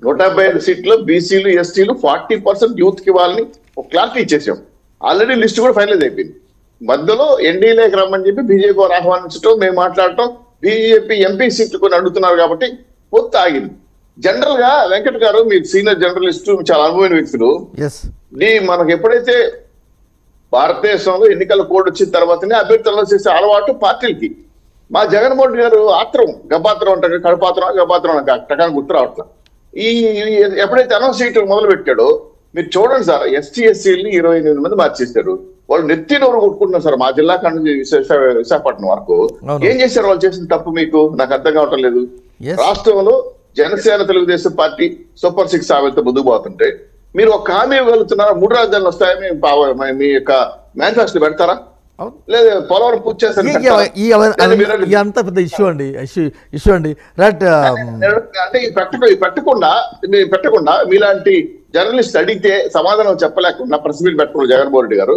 175 సీట్లు బీసీలు, ఎస్టీలు, 40% యూత్ కి ఇవ్వాలని ఒక క్లారిటీ ఇచ్చేసాం. ఆల్రెడీ లిస్ట్ కూడా ఫైనలైజ్ అయిపోయింది. మధ్యలో ఎన్డీఏకి రమ్మని చెప్పి బీజేపీ వారు ఆహ్వానించడం, మేము మాట్లాడటం, బీజేపీ ఎంపీ సీట్లు కొన్ని అడుగుతున్నారు కాబట్టి పొత్తు ఆగింది. జనరల్ గా వెంకట్ గారు, మీరు సీనియర్ జర్నలిస్టు, చాలా అనుభవమైన వ్యక్తులు. మనకు ఎప్పుడైతే భారతదేశంలో ఎన్నికల కోడ్ వచ్చిన తర్వాతనే అభ్యర్థులను చేసే అలవాటు పార్టీలకి. మా జగన్మోహన్ రెడ్డి గారు ఆత్రం, గబాత్రం అంటారు, గబాత్రం టకాన్ని గుర్తు రావట్లేదు. ఎప్పుడైతే అనౌన్స్ చేయటం మొదలు పెట్టాడో మీరు చూడండి సార్, ఎస్టీ ఎస్సీని 28 మంది మార్చేశారు. వాళ్ళు నెత్తి నోరు కొట్టుకుంటున్నారు సార్. మా జిల్లా నుంచి విశాఖపట్నం వరకు ఏం చేశారు వాళ్ళు చేసిన తప్పు? మీకు నాకు అర్థం కావటం లేదు. రాష్ట్రంలో జనసేన, తెలుగుదేశం పార్టీ సూపర్ 6 హామీలతో ముందుకు పోతుంటే మీరు ఒక హామీ ఇవ్వగలుగుతున్నారా? 3 రాజధానులు వస్తాయని మీ యొక్క మేనిఫెస్టో పెడతారా? లేదా పోలవరం పూర్తి చేస్తారు? అంత పెద్ద ఇష్యూ అండి. రైట్. అంటే పెట్టకుండా మీలాంటి జర్నలిస్ట్ అడిగితే సమాధానం చెప్పలేకుండా ప్రెస్ మీట్ పెట్టుకున్నారు జగన్మోహన్ రెడ్డి గారు.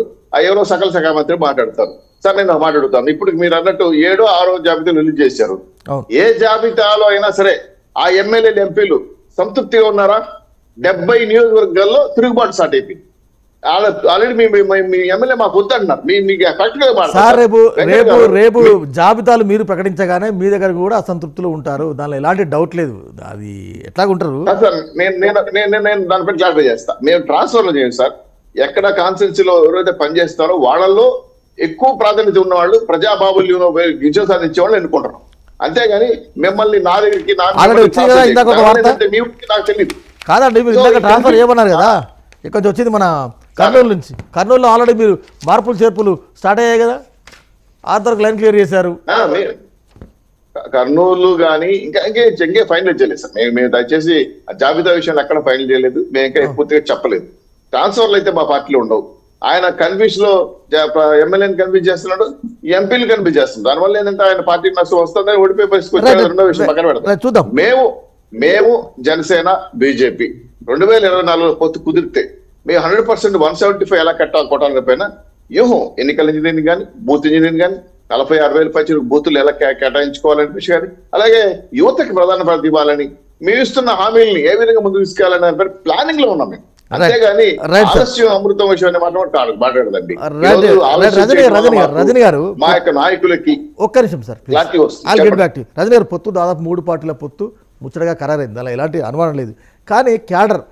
ఎవరో సకల శాఖ మంత్రి మాట్లాడతారు. సార్ నేను మాట్లాడుతాను. ఇప్పుడు మీరు అన్నట్టు 7వ 6వ జాబితాలు రిలీజ్ చేశారు. ఏ జాబితాలో అయినా సరే ఆ ఎమ్మెల్యేలు, ఎంపీలు సంతృప్తిగా ఉన్నారా? 70 నియోజకవర్గాల్లో తిరుగుబాటు స్టార్ట్ అయిపోయింది. ఆల్రెడీ మీ ఎమ్మెల్యే మాకు వద్దంటున్నారు. రేపు జాబితాలు మీరు ప్రకటించగానే మీ దగ్గర కూడా అసంతృప్తులు ఉంటారు, దానిలో ఎలాంటి డౌట్ లేదు. అది ఎట్లాగుంటారు సార్? నేను దానిపై క్లారిఫై చేస్తా. మేము ట్రాన్స్ఫర్లు చేయం సార్. ఎక్కడ కాన్స్టిట్యున్సీలో ఎవరైతే పనిచేస్తారో వాళ్ళల్లో ఎక్కువ ప్రాధాన్యత ఉన్న వాళ్ళు, ప్రజాబాబుల్యంలో విజయం సాధించే వాళ్ళు ఎన్నుకుంటారు. అంతేగాని మిమ్మల్ని నా దగ్గరికి నాకు తెలియదు కాదండి. మీరు ఇందాక ట్రాన్స్ఫర్ చేయమన్నారు కదా, ఇక్కడ వచ్చింది మన కర్నూలు నుంచి. కర్నూలులో ఆల్రెడీ మీరు మార్పులు చేర్పులు స్టార్ట్ అయ్యాయి కదా, ఆర్థర్ లైన్ క్లియర్ చేశారు. కర్నూలు కానీ ఇంకా ఫైనల్ చేయలేదు సార్. మేము దయచేసి జాబితా విషయాలు ఎక్కడ ఫైనల్ చేయలేదు. మేము ఇంకా పూర్తిగా చెప్పలేదు. ట్రాన్స్ఫర్లు అయితే మా పార్టీలో ఉండవు. ఆయన కన్ఫ్యూజ్ లో ఎమ్మెల్యేని కన్ఫ్యూజ్ చేస్తున్నాడు, ఎంపీలు కన్ఫ్యూజ్ చేస్తున్నాడు. దానివల్ల ఏంటంటే ఆయన పార్టీ నష్టం వస్తుందని ఓడిపోయి పరిస్థితి వచ్చే రెండో విషయం పక్కన పెడతాం. మేము జనసేన, బీజేపీ 2024 పొత్తు కుదిరితే మేము 100% 175 ఎలా కొట్టాలని పైన వ్యూహం, ఎన్నికల ఇంజనీరింగ్ కానీ, బూత్ ఇంజనీరింగ్ కానీ, 46,000 పైన బూతులు ఎలా కేటాయించుకోవాలని విషయం కానీ, అలాగే యువతకి ప్రధాన ప్రాధాన్యత ఇవ్వాలని, మేము ఇస్తున్న హామీలని ఏ విధంగా ముందుకు తీసుకెళ్లాలని ప్లానింగ్ లో ఉన్నాం మేము. అంతేగాని ఆలస్యం అమృతం విషయాన్ని మాట్లాడదండి. రజనీ గారు, మా యొక్క నాయకులకి ఒక్క నిమిషం సార్, రజనీ గారు, పొత్తు దాదాపు 3 పార్టీల పొత్తు ముచ్చటగా ఖరారైంది, అలా ఎలాంటి అనుమానం లేదు. కానీ క్యాడర్,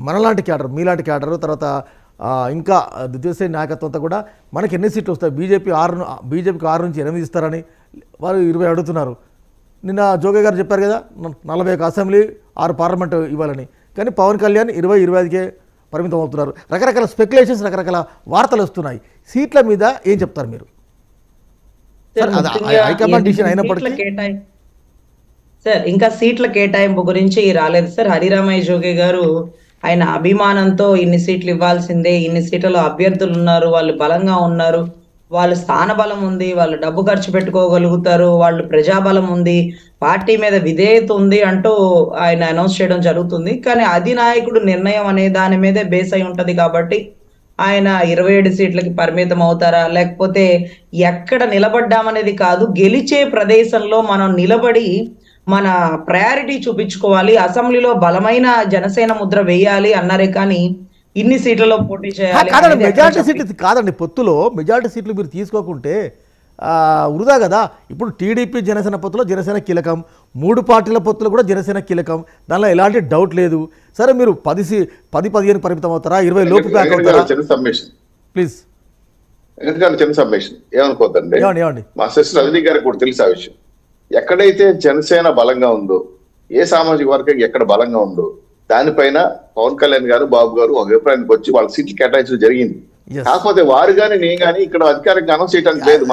మనలాంటి క్యాడర్, మీలాంటి క్యాడర్, తర్వాత ఇంకా ద్వితీయ నాయకత్వంతో కూడా మనకి ఎన్ని సీట్లు వస్తాయి? బీజేపీకి 6 నుంచి 8 ఇస్తారని వారు 20 అడుగుతున్నారు. నిన్న జోగే గారు చెప్పారు కదా, 41 అసెంబ్లీ, 6 పార్లమెంటు ఇవ్వాలని. కానీ పవన్ కళ్యాణ్ 20-25కే పరిమితం అవుతున్నారు. రకరకాల స్పెక్యులేషన్స్, రకరకాల వార్తలు వస్తున్నాయి. సీట్ల మీద ఏం చెప్తారు మీరు? హైకమాండ్ డిసిషన్ అయినప్పటికీ సార్ ఇంకా సీట్ల కేటాయింపు గురించి రాలేదు సార్. హరిరామయ్య జోగి గారు ఆయన అభిమానంతో ఇన్ని సీట్లు ఇవ్వాల్సిందే, ఇన్ని సీట్లలో అభ్యర్థులు ఉన్నారు, వాళ్ళు బలంగా ఉన్నారు, వాళ్ళు స్థాన బలం ఉంది, వాళ్ళు డబ్బు ఖర్చు పెట్టుకోగలుగుతారు, వాళ్ళు ప్రజాబలం ఉంది, పార్టీ మీద విధేయత ఉంది అంటూ ఆయన అనౌన్స్ చేయడం జరుగుతుంది. కానీ అధినాయకుడు నిర్ణయం అనే దాని మీదే బేస్ అయి ఉంటది కాబట్టి ఆయన 27 సీట్లకి పరిమితం అవుతారా, లేకపోతే ఎక్కడ నిలబడ్డామనేది కాదు, గెలిచే ప్రదేశంలో మనం నిలబడి మన ప్రయారిటీ చూపించుకోవాలి, అసెంబ్లీలో బలమైన జనసేన ముద్ర వేయాలి అన్నారే కానీ ఇన్ని సీట్లలో పోటీ చేయాలి కాదండి. మెజారిటీ సీట్లు కాదండి, పొత్తులో మెజారిటీ సీట్లు మీరు తీసుకోకుంటే వృధా కదా. ఇప్పుడు టీడీపీ జనసేన పొత్తులో జనసేన కీలకం, 3 పార్టీల పొత్తులు కూడా జనసేన కీలకం, దానిలో ఎలాంటి డౌట్ లేదు. సరే మీరు 10-15 పరిమితం అవుతారా, 20 లోపు ప్యాక్ అవుతారా? ప్లీజ్ చిన్న సబ్మిషన్ ఏమనుకోద్దండి, ఏమండి మా సిస్టర్ రజనీ గారికి కూడా తెలుసు ఆ విషయం. ఎక్కడైతే జనసేన బలంగా ఉందో, ఏ సామాజిక వర్గం ఎక్కడ బలంగా ఉందో దానిపైన పవన్ కళ్యాణ్ గారు, బాబు గారు ఒక అభిప్రాయానికి వచ్చి వాళ్ళ సీట్లు కేటాయించడం జరిగింది. కాకపోతే వారు గాని నేను గాని ఇక్కడ అధికారికంగా అనౌన్స్ చేయడానికి లేదు.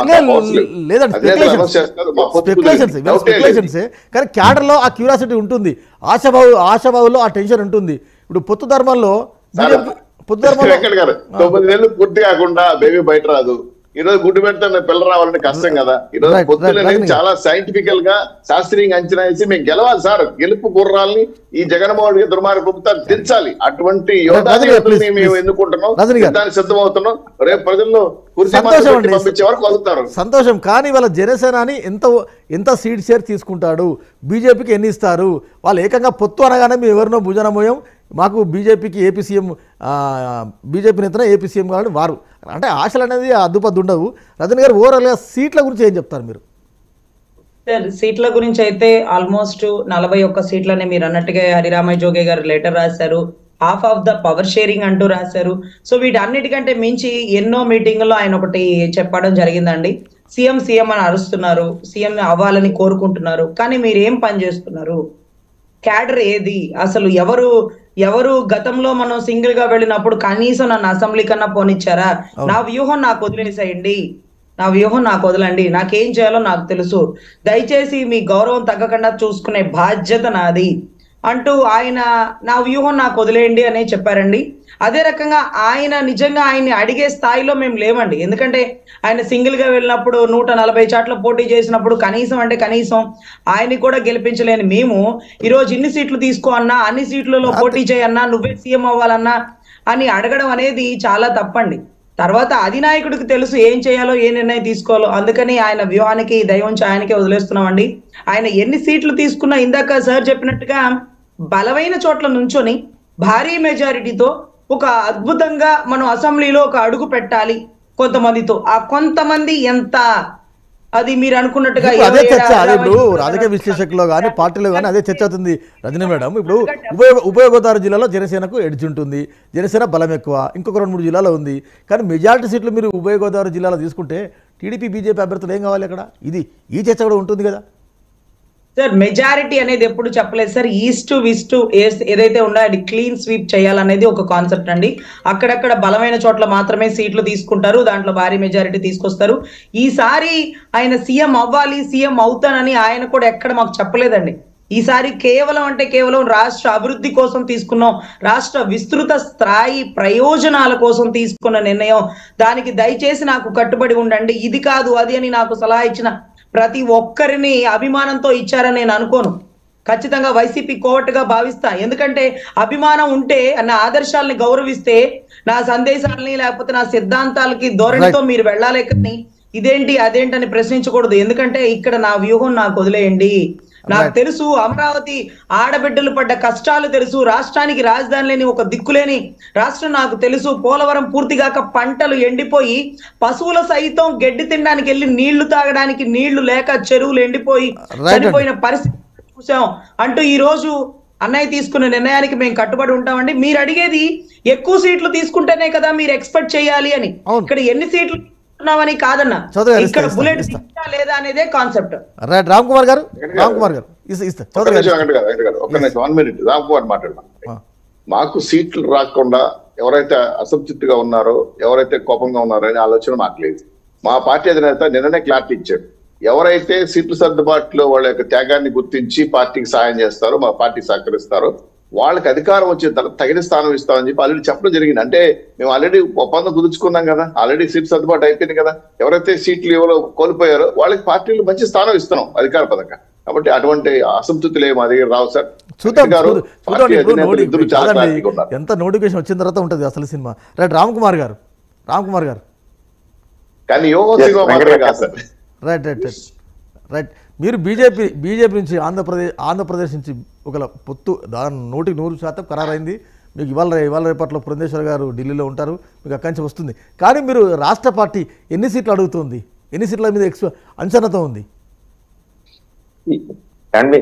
కానీ క్యాడర్ లో ఆ క్యూరియాసిటీ ఉంటుంది, ఆశాభావులో ఆ టెన్షన్ ఉంటుంది. ఇప్పుడు పొత్తు ధర్మంలో 9 నెలలు పూర్తి కాకుండా బేబీ బయట రాదు. ఈ రోజు గుడ్డు పెడితే పిల్ల రావాలంటే కష్టం కదా. ఈ రోజు పొత్తులని చాలా సైంటిఫికల్ గా శాస్త్రీయంగా అంచనా వేసి మేము గెలవాలి సార్. గెలుపు గుర్రాలని ఈ జగన్మోహన్ రెడ్డి దుర్మార్గ ప్రభుత్వాన్ని దించాలి. అటువంటి యోధాన్ని మేము ఎన్నుకుంటున్నాం, దానికి సిద్ధమవుతున్నాం. రేపు ప్రజల్లో పంపించే వరకు వదులుతారు. సంతోషం. కానీ వాళ్ళ జనసేనాని ఎంత సీట్ షేర్ తీసుకుంటాడు, బీజేపీకి ఎన్ని ఇస్తారు? వాళ్ళు ఏకంగా పొత్తు అనగానే మేము ఎవరినో భుజనమోయం, మాకు బీజేపీకి ఏపీ సీఎం, బీజేపీ నేతన ఏపీ సీఎం కావాలని వారు అంటే ఆశలు అనేది అద్దుపద్దు ఉండవు. రజనీ గారు ఓవరాల్గా సీట్ల గురించి ఏం చెప్తారు మీరు? సీట్ల గురించి అయితే ఆల్మోస్ట్ 41 సీట్లని మీరు అన్నట్టుగా హరిరామయ్య జోగి గారు లెటర్ రాశారు. Half of the power sharing అంటూ రాశారు. సో వీటన్నిటికంటే మించి ఎన్నో మీటింగుల్లో ఆయన ఒకటి చెప్పడం జరిగిందండి. సీఎం అని అరుస్తున్నారు, సీఎం అవ్వాలని కోరుకుంటున్నారు, కానీ మీరు ఏం పని చేస్తున్నారు? క్యాడర్ ఏది? అసలు ఎవరు గతంలో మనం సింగిల్ గా వెళ్ళినప్పుడు కనీసం నన్ను అసెంబ్లీ కన్నా పోనిచ్చారా? నా వ్యూహం నాకు వదిలేసేయండి, నా వ్యూహం నాకు వదలండి, నాకేం చేయాలో నాకు తెలుసు, దయచేసి మీ గౌరవం తగ్గకుండా చూసుకునే బాధ్యత నాది అంటూ ఆయన నా వ్యూహం నాకు వదిలేయండి అనే చెప్పారండి. అదే రకంగా ఆయన నిజంగా ఆయన్ని అడిగే స్థాయిలో మేము లేవండి. ఎందుకంటే ఆయన సింగిల్ గా వెళ్ళినప్పుడు 140 చాట్ల పోటీ చేసినప్పుడు కనీసం ఆయన్ని కూడా గెలిపించలేని మేము ఈరోజు ఇన్ని సీట్లు తీసుకో అన్నా, అన్ని సీట్లలో పోటీ చేయన్నా, నువ్వే సీఎం అవ్వాలన్నా అని అడగడం అనేది చాలా తప్పండి. తర్వాత అధినాయకుడికి తెలుసు ఏం చేయాలో, ఏ నిర్ణయం తీసుకోవాలో. అందుకని ఆయన వ్యూహానికి దైవం ఆయనకే వదిలేస్తున్నామండి. ఆయన ఎన్ని సీట్లు తీసుకున్నా ఇందాక సార్ చెప్పినట్టుగా బలమైన చోట్ల నుంచొని భారీ మెజారిటీతో ఒక అద్భుతంగా మనం అసెంబ్లీలో ఒక అడుగు పెట్టాలి కొంతమందితో. ఆ కొంతమంది ఎంత, అది మీరు అనుకున్నట్టుగా అదే చర్చ. అదే ఇప్పుడు రాజకీయ విశ్లేషకులో కానీ పార్టీలో కానీ అదే చర్చ అవుతుంది రజనీ మేడం. ఇప్పుడు ఉభయ గోదావరి జిల్లాలో జనసేనకు ఎడ్జ్ ఉంటుంది, జనసేన బలం ఎక్కువ, ఇంకొక 2-3 జిల్లాలో ఉంది. కానీ మెజారిటీ సీట్లు మీరు ఉభయ గోదావరి జిల్లాలో తీసుకుంటే టీడీపీ బీజేపీ అభ్యర్థులు ఏం కావాలి అక్కడ? ఈ చర్చ కూడా ఉంటుంది కదా సార్. మెజారిటీ అనేది ఎప్పుడు చెప్పలేదు సార్. ఈస్ట్ వెస్ట్ ఏదైతే ఉందో అది క్లీన్ స్వీప్ చేయాలనేది ఒక కాన్సెప్ట్ అండి. అక్కడక్కడ బలమైన చోట్ల మాత్రమే సీట్లు తీసుకుంటారు, దాంట్లో భారీ మెజారిటీ తీసుకొస్తారు. ఈసారి ఆయన సీఎం అవ్వాలి, సీఎం అవుతానని ఆయన కూడా ఎక్కడ మాకు చెప్పలేదండి. ఈసారి కేవలం రాష్ట్ర అభివృద్ధి కోసం తీసుకున్నాం, రాష్ట్ర విస్తృత స్థాయి ప్రయోజనాల కోసం తీసుకున్న నిర్ణయం, దానికి దయచేసి నాకు కట్టుబడి ఉండండి, ఇది కాదు అది అని నాకు సలహా ఇచ్చిన ప్రతి ఒక్కరిని అభిమానంతో ఇచ్చారని నేను అనుకోను. ఖచ్చితంగా వైసీపీ కోవట్టుగా భావిస్తా. ఎందుకంటే అభిమానం ఉంటే, నా ఆదర్శాలని గౌరవిస్తే, నా సందేశాలని లేకపోతే నా సిద్ధాంతాలకి ధోరణితో మీరు వెళ్ళాలి కానీ ఇదేంటి అదేంటి అని ప్రశ్నించకూడదు. ఎందుకంటే ఇక్కడ నా వ్యూహం నాకు వదిలేయండి. నాకు తెలుసు అమరావతి ఆడబిడ్డలు పడ్డ కష్టాలు తెలుసు, రాష్ట్రానికి రాజధాని లేని ఒక దిక్కులేని రాష్ట్రం నాకు తెలుసు. పోలవరం పూర్తిగాక పంటలు ఎండిపోయి పశువుల సైతం గడ్డి తినడానికి వెళ్ళి నీళ్లు తాగడానికి నీళ్లు లేక చెరువులు ఎండిపోయి చనిపోయిన పరిస్థితి చూసాం అంటూ ఈ రోజు అన్నయ్య తీసుకున్న నిర్ణయానికి మేము కట్టుబడి ఉంటామండి. మీరు అడిగేది ఎక్కువ సీట్లు తీసుకుంటేనే కదా మీరు ఎక్స్పెక్ట్ చేయాలి అని. ఇక్కడ ఎన్ని సీట్లు కాదన్నా, ఇక్కడ బుల్లెట్ లేదా అనేదే కాన్సెప్ట్. రామ్ కుమార్ గారు ఒక్క నిమిషం రామ్ కుమార్ మాట్లాడదాం. మాకు సీట్లు రాకుండా ఎవరైతే అసంతృప్తిగా ఉన్నారో, ఎవరైతే కోపంగా ఉన్నారో అనే ఆలోచన మాకు లేదు. మా పార్టీ అధినేత నిన్ననే క్లారిటీ ఇచ్చాడు. ఎవరైతే సీట్ల సర్దుబాటులో వాళ్ళ యొక్క త్యాగాన్ని గుర్తించి పార్టీకి సాయం చేస్తారో, మా పార్టీ సహకరిస్తారో వాళ్ళకి అధికారం వచ్చిన తర్వాత తగిన స్థానం ఇస్తామని చెప్పి ఆల్రెడీ చెప్పడం జరిగింది. అంటే మేము ఆల్రెడీ ఒప్పందం కుదుర్చుకున్నాం కదా, ఆల్రెడీ సీట్ సర్దుబాటు అయిపోయింది కదా. ఎవరైతే సీట్లు కోల్పోయారో వాళ్ళకి పార్టీలు మంచి స్థానం ఇస్తున్నాం అధికార పథకం. కాబట్టి అటువంటి అసంతృప్తులు మా దగ్గర రావు సార్. ఎంత నోటిఫికేషన్ వచ్చిన తర్వాత ఉంటుంది అసలు సినిమా. రైట్, రామ్ కుమార్ గారు కానీ యోగ సినిమా మాత్రమే కాదు sir. Right right right right మీరు బీజేపీ నుంచి ఆంధ్రప్రదేశ్ నుంచి ఒక పొత్తు 100% ఖరారైంది. మీకు ఇవాళ రేపట్లో పురంధేశ్వర్ గారు ఢిల్లీలో ఉంటారు, మీకు అక్కడి నుంచి వస్తుంది. కానీ మీరు రాష్ట్ర పార్టీ ఎన్ని సీట్లు అడుగుతుంది, ఎన్ని సీట్ల మీద అంచనాతో ఉంది? అండి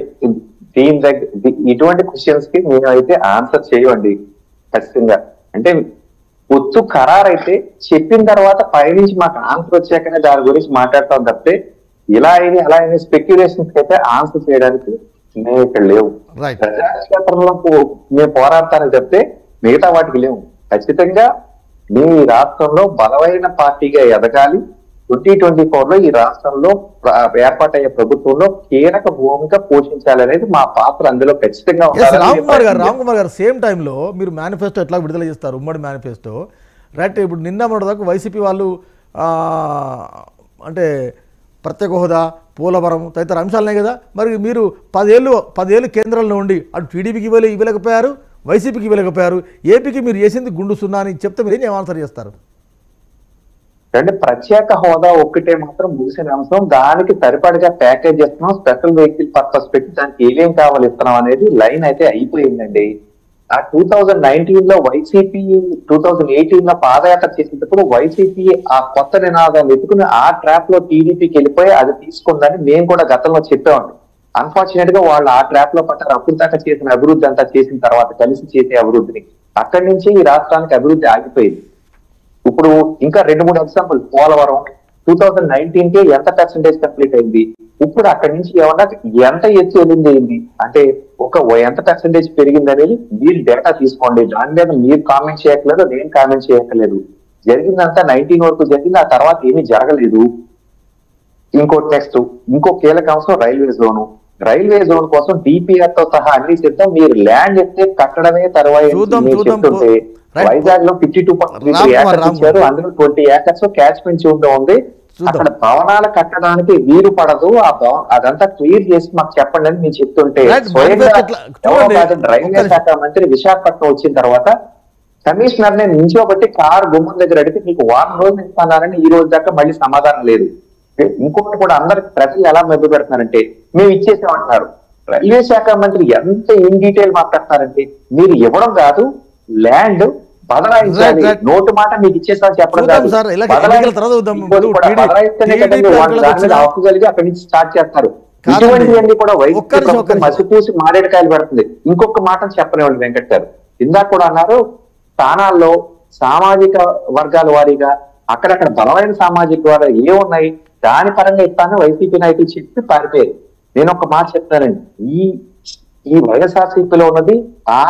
దీని దగ్గర ఇటువంటి క్వశ్చన్స్ కి మేము అయితే ఆన్సర్ చేయండి ఖచ్చితంగా. అంటే పొత్తు ఖరారైతే చెప్పిన తర్వాత పైనుంచి మాకు ఆన్సర్ వచ్చాకనే దాని గురించి మాట్లాడతాం తప్పితే ఇలా అయింది అలా అయింది స్పెక్యులేషన్స్ అయితే ఆన్సర్ చేయడానికి మేము ఇక్కడ లేవు. ప్రజాక్షేత్రంలో మేము పోరాడతానని చెప్తే మిగతా వాటికి లేవు. ఖచ్చితంగా మేము ఈ రాష్ట్రంలో బలమైన పార్టీగా ఎదగాలి. 2024 లో ఈ రాష్ట్రంలో ఏర్పాటయ్యే ప్రభుత్వంలో కీలక భూమిక పోషించాలనేది మా పాత్ర అందులో ఖచ్చితంగా. రామ్ కుమార్ గారు సేమ్ టైంలో మీరు మేనిఫెస్టో ఎట్లా విడుదల చేస్తారు, ఉమ్మడి మేనిఫెస్టో రైట్. ఇప్పుడు నిన్న మొదటి వైసీపీ వాళ్ళు అంటే ప్రత్యేక హోదా, పోలవరం తదితర అంశాలనే కదా. మరి మీరు 10 ఏళ్ళు కేంద్రంలో ఉండి అటు టీడీపీకి ఇవ్వలేకపోయారు, వైసీపీకి ఇవ్వలేకపోయారు, ఏపీకి మీరు చేసింది గుండు సున్నా అని చెప్తే మీరు ఏం ఆన్సర్ చేస్తారు? అంటే ప్రత్యేక హోదా ఒక్కటే మాత్రం ముగిసిన అంశం. దానికి సరిపడగా ప్యాకేజ్ ఇస్తున్నాం, స్పెషల్ వెహికల్ పర్పస్ పెట్టి దానికి ఏమేం కావాలి ఇస్తున్నాం అనేది లైన్ అయితే అయిపోయిందండి. ఆ 2019 లో వైసీపీ 2018 లో పాదయాత్ర చేసేటప్పుడు వైసీపీ ఆ కొత్త నినాదాలు ఎత్తుకుని ఆ ట్రాప్ లో టీడీపీకి వెళ్ళిపోయి అది తీసుకుందని మేము కూడా గతంలో చెప్పామండి. అన్ఫార్చునేట్ గా వాళ్ళు ఆ ట్రాప్ లో పట్టారు. అప్పుడు దాకా చేసిన అభివృద్ధి అంతా చేసిన తర్వాత కలిసి చేసే అభివృద్ధిని అక్కడి నుంచి ఈ రాష్ట్రానికి అభివృద్ధి ఆగిపోయింది. ఇప్పుడు ఇంకా 2-3 ఎగ్జాంపుల్. పోలవరం 2019 కే ఎంత పర్సెంటేజ్ కంప్లీట్ అయింది, ఇప్పుడు అక్కడి నుంచి ఏమన్నా ఎంత ఎత్తు వెళ్ళింది అంటే ఎంత పర్సెంటేజ్ పెరిగింది అనేది మీరు డేటా తీసుకోండి. దాని మీద మీరు కామెంట్ చేయట్లేదు, నేను కామెంట్ చేయట్లేదు. జరిగిందంతా 19 వరకు జరిగింది, ఆ తర్వాత ఏమీ జరగలేదు. ఇంకో కీలక అంశం రైల్వే జోన్ కోసం డిపిఆర్ తో సహా అన్ని సిద్ధం. మీరు ల్యాండ్ ఎత్తే కట్టడమే తర్వాత చెప్తుంటే వైజాగ్ లో 52.3 ఏకర్స్ ఇచ్చారు. అందులో 20 ఏకర్స్ క్యాచ్మెంట్ జోన్ లో ఉంది. అక్కడ భవనాలు కట్టడానికి వీలు పడదు. అదంతా క్లియర్ చేసి మాకు చెప్పండి అని మీరు చెప్తుంటే స్వయంగా రైల్వే శాఖ మంత్రి విశాఖపట్నం వచ్చిన తర్వాత కమిషనర్ ని నించోబట్టి కారు గుమ్మం దగ్గర అడిగితే మీకు 1 రోజులు ఇస్తున్నారని ఈ రోజు దాకా మళ్ళీ సమాధానం లేదు. ఇంకొకటి కూడా అందరికి ప్రజలు ఎలా మెద్దు పెడుతున్నారంటే మేము ఇచ్చేసామంటున్నారు. రైల్వే శాఖ మంత్రి ఎంత ఇన్ డీటెయిల్ మాట్లాడుతున్నారంటే మీరు ఇవ్వడం కాదు, ల్యాండ్ బదలాయించాలి. నోటు మాట మీకు ఇచ్చేసాను చెప్పడం కాదు, కలిగి అక్కడి నుంచి స్టార్ట్ చేస్తారు. ఇటువంటివన్నీ కూడా వైద్య మసిపూసి మారేడుకాయలు పెడుతుంది. ఇంకొక మాట చెప్పనివ్వండి వెంకట్ గారు. ఇందాక కూడా అన్నారు స్థానాల్లో సామాజిక వర్గాల వారీగా అక్కడక్కడ బలమైన సామాజిక వర్గాలు ఏమున్నాయి దాని పరంగా ఇస్తాను వైసీపీ నాయకులు చెప్పి పారిపోయారు. నేను ఒక మాట చెప్తానండి, ఈ వైఎస్ఆర్సీపీలో ఉన్నది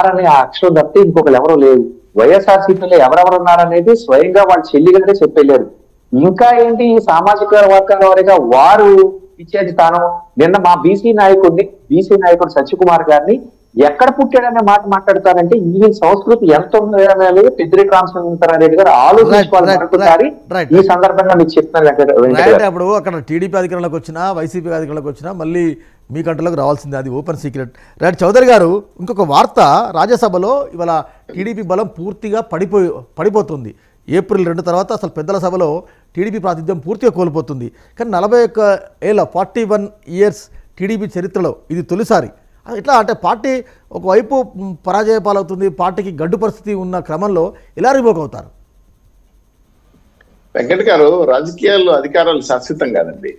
అనే అక్షరం తప్పితే ఇంకొకరు ఎవరూ లేవు. వైఎస్ఆర్సీపీలో ఎవరెవరు ఉన్నారనేది స్వయంగా వాళ్ళ చెల్లిగానే చెప్పలేరు. ఇంకా ఏంటి ఈ సామాజిక వర్గాల వారిగా వారు ఇచ్చేది స్థానం. నిన్న మా బీసీ నాయకుడు సత్యకుమార్ గారిని ఎక్కడ పుట్టాడనే మాట మాట్లాడతారంటే ఈ సంస్కృతి ఎంత ఉందనేది పెద్దిరెడ్డి రామచంద్రారెడ్డి గారు ఆలోచించుకోవాలి. ఈ సందర్భంగా మీకు చెప్తున్నాను. అప్పుడు అక్కడ టీడీపీ అధికారంలోకి వచ్చినా వైసీపీ అధికారంలోకి వచ్చినా మళ్ళీ మీ కంట్రోల్లోకి రావాల్సిందే, అది ఓపెన్ సీక్రెట్. రైట్ చౌదరి గారు, ఇంకొక వార్త, రాజ్యసభలో ఇవాళ టీడీపీ బలం పూర్తిగా పడిపోతుంది. ఏప్రిల్ 2 తర్వాత అసలు పెద్దల సభలో టీడీపీ ప్రాతినిధ్యం పూర్తిగా కోల్పోతుంది. కానీ 41 ఏళ్ళ 41 ఇయర్స్ టీడీపీ చరిత్రలో ఇది తొలిసారి. ఇట్లా అంటే పార్టీ ఒకవైపు పరాజయ పాలవుతుంది, పార్టీకి గడ్డు పరిస్థితి ఉన్న క్రమంలో ఎలా రివోక్ అవుతారు? వెంకట్ గారు, రాజకీయాల్లో అధికారాలు శాశ్వతం కాదండి.